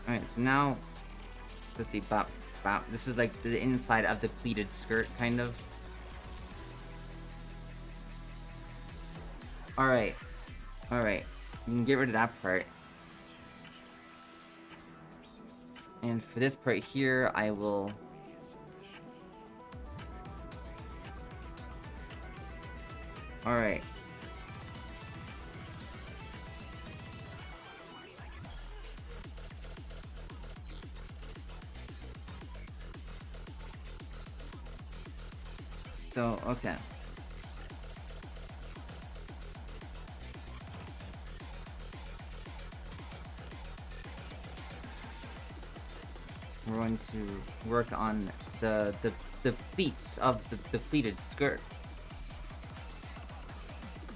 Speaker 1: Alright, so now, let's see, bop, bop. This is like the inside of the pleated skirt, kind of. Alright, alright. You can get rid of that part. And for this part here, I will... Alright. So, okay. We're going to work on the pleats of the pleated skirt.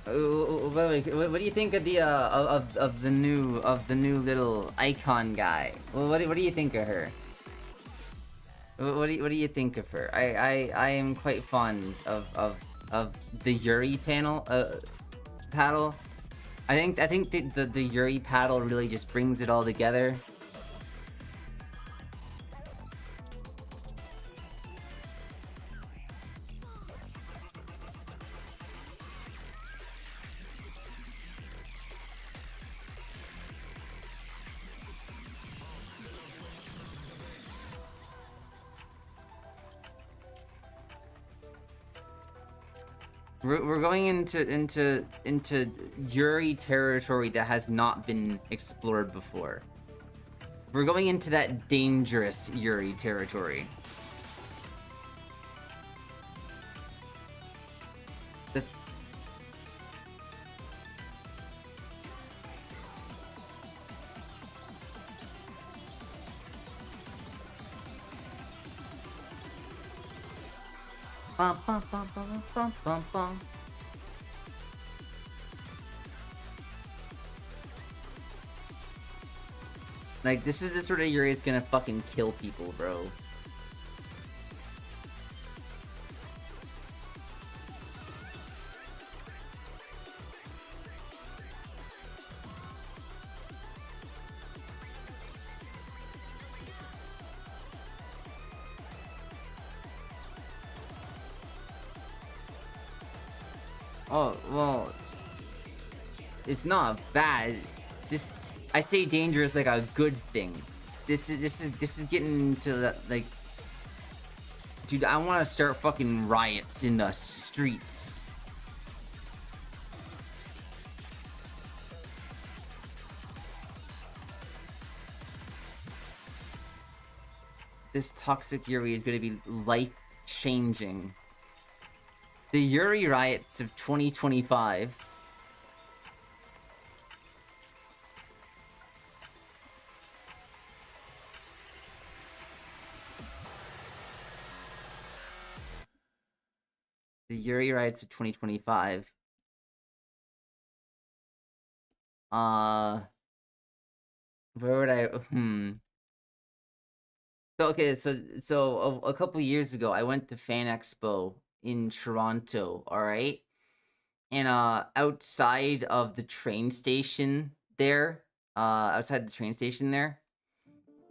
Speaker 1: Wait, what do you think of the of the new little icon guy? Well, what do you think of her? What do you think of her? I am quite fond of the Yuri paddle. I think the Yuri paddle really just brings it all together. We're going into Yuri territory that has not been explored before. We're going into that dangerous Yuri territory. The Bum, bum, bum, bum, bum, bum, bum. Like, this is the sort of Yuri that's gonna fucking kill people, bro. Oh, well, it's not bad. This, I say dangerous like a good thing. This is getting into that, like, dude, I want to start fucking riots in the streets. This toxic Yuri is going to be life-changing. The Yuri riots of 2025. The Yuri riots of 2025. Where would I? So okay, so a couple years ago, I went to Fan Expo in Toronto. All right, and outside of the train station there, outside the train station there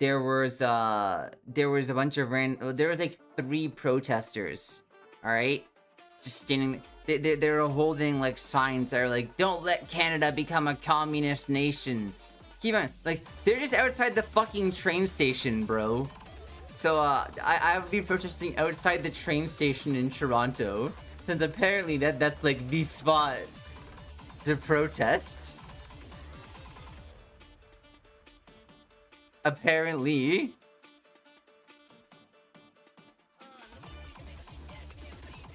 Speaker 1: was a bunch of there was like 3 protesters. All right, just standing. They were holding like signs that are like, "Don't let Canada become a communist nation." Keep on, like, they're just outside the fucking train station, bro. So I would be protesting outside the train station in Toronto, since apparently that's like the spot to protest. Apparently.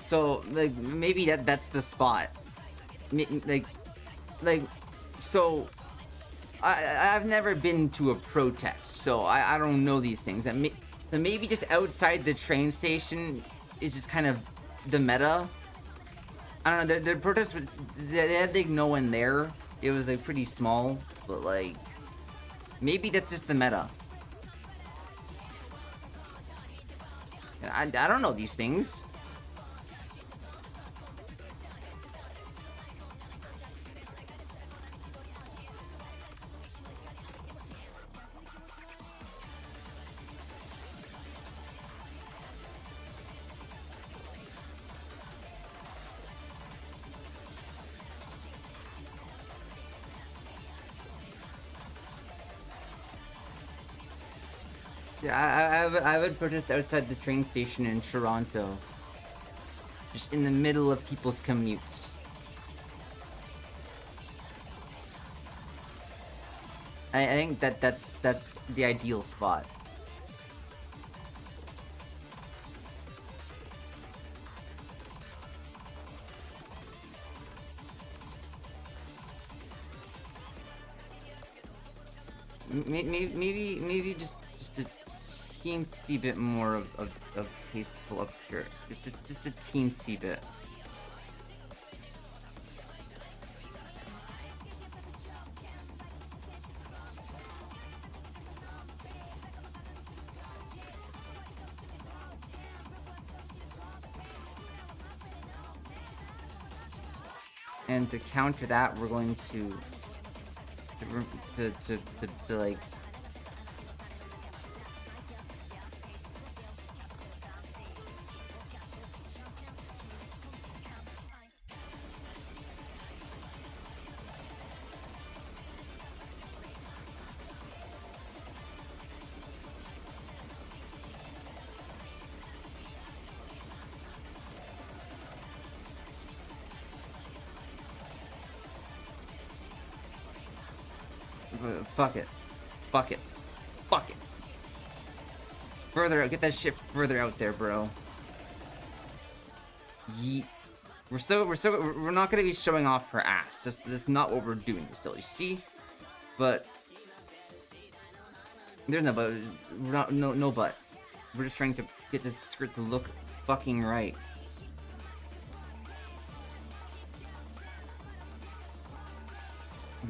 Speaker 1: So, like, maybe that's the spot. Like, so, I've never been to a protest, so I don't know these things. So maybe just outside the train station is just kind of the meta. I don't know, the protests, they had like no one there. It was like pretty small, but like, maybe that's just the meta. I don't know these things. Yeah, I would protest outside the train station in Toronto. Just in the middle of people's commutes. I think that's the ideal spot. Maybe just a teensy bit more of tasteful obscure. Just a teensy bit. And to counter that, we're going to like fuck it. Fuck it. Fuck it. Further out. Get that shit further out there, bro. Yeet. We're not gonna be showing off her ass. That's not what we're doing still, you see? But there's no but. We're not, no butt. We're just trying to get this skirt to look fucking right.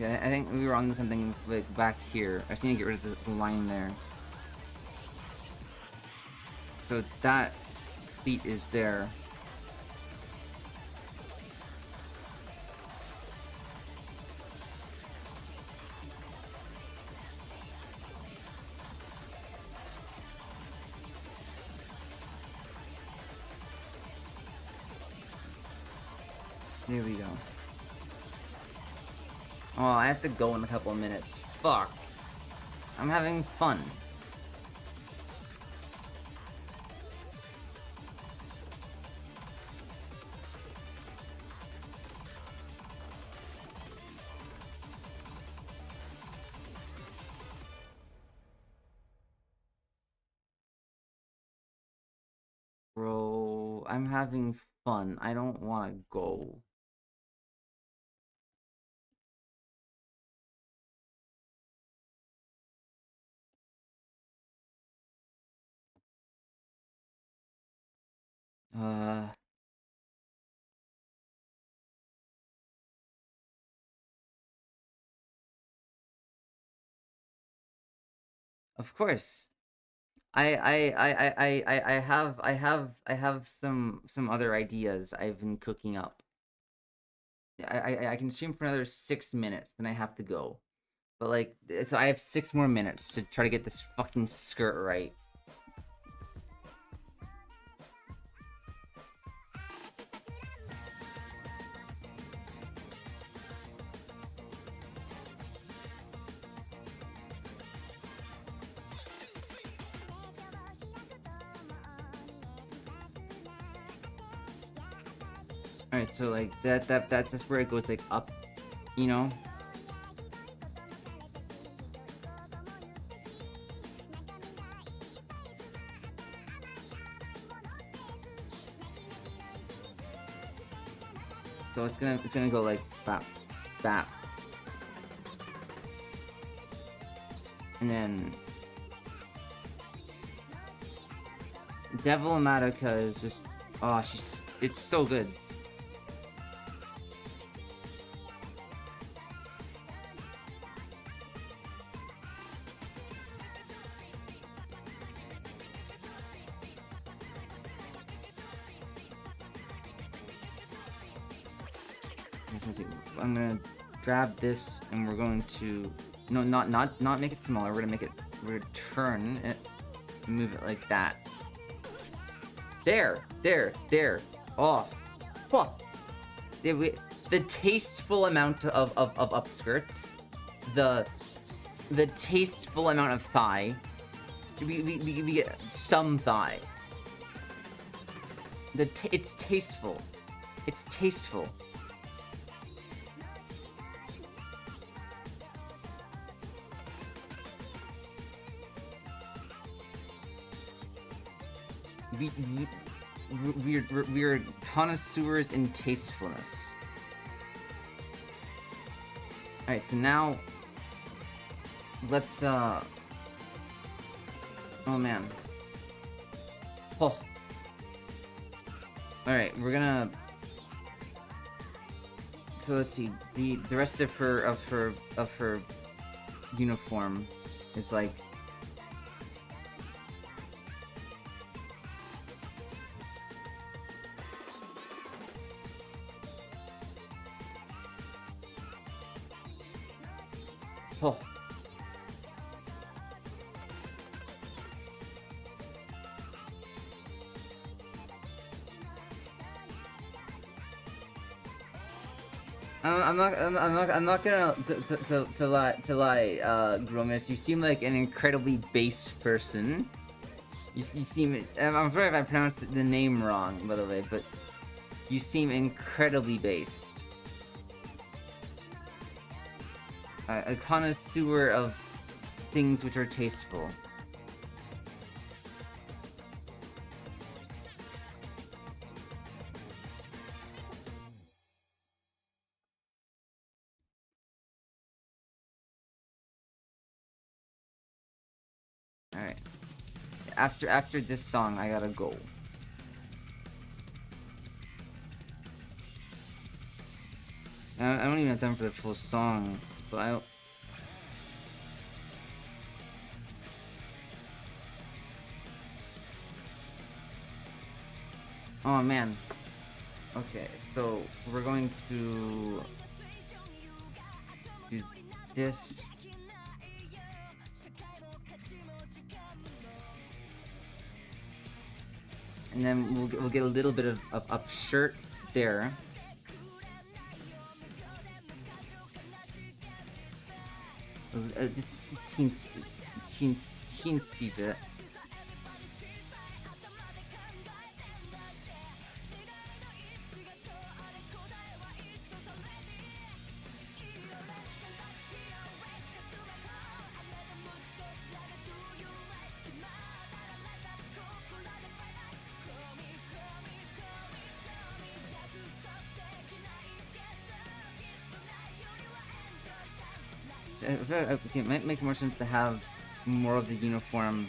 Speaker 1: Okay, I think we were on something like back here. I just need to get rid of the line there. So that feet is there. There we go. Oh, I have to go in a couple of minutes. Fuck. I'm having fun. Bro, I'm having fun. I don't want to go. Uh, of course. I have some other ideas I've been cooking up. I can stream for another 6 minutes, then I have to go. But like, so I have 6 more minutes to try to get this fucking skirt right. Alright, so like that's where it goes like up, you know? So it's gonna go like bap, bap. And then Devil Madoka is just, oh, it's so good. I'm gonna grab this and we're going to not make it smaller. We're gonna turn it, move it like that. There. Oh, fuck. The tasteful amount of upskirts, the tasteful amount of thigh. We get some thigh. It's tasteful. It's tasteful. We're connoisseurs in tastefulness. Alright, so now let's oh man. Oh. Alright, we're gonna, so let's see, the rest of her uniform is like, oh. I'm not gonna lie, Gromis. You seem like an incredibly based person. You seem, I'm sorry if I pronounced the name wrong, by the way, but you seem incredibly based. A connoisseur of things which are tasteful. Alright. After this song, I gotta go. I don't even have time for the full song. But I. Oh man. Okay, so we're going to do this. And then we'll get a little bit of shirt there. Just teensy bit. It might make more sense to have more of the uniform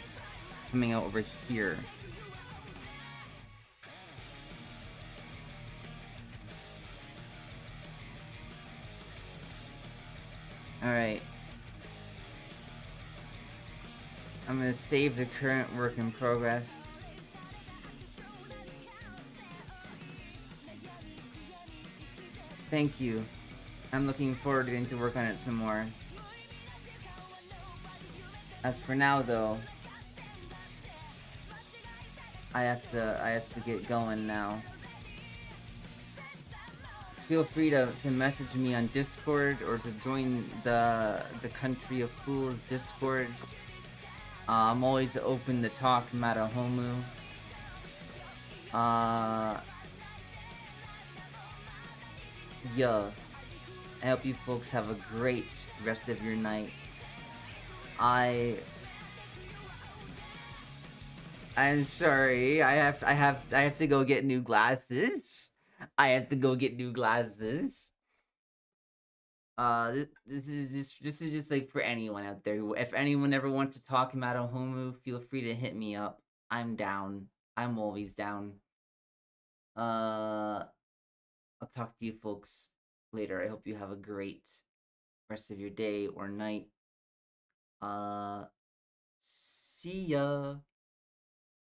Speaker 1: coming out over here. Alright. I'm gonna save the current work in progress. Thank you. I'm looking forward to getting to work on it some more. As for now, though, I have to get going now. Feel free to message me on Discord or to join the Country of Fools Discord. I'm always open to talk, madohomu. Yeah. I hope you folks have a great rest of your night. I'm sorry. I have to go get new glasses. I have to go get new glasses. This is just like for anyone out there. If anyone ever wants to talk madohomu, feel free to hit me up. I'm down. I'm always down. I'll talk to you folks later. I hope you have a great rest of your day or night. See ya.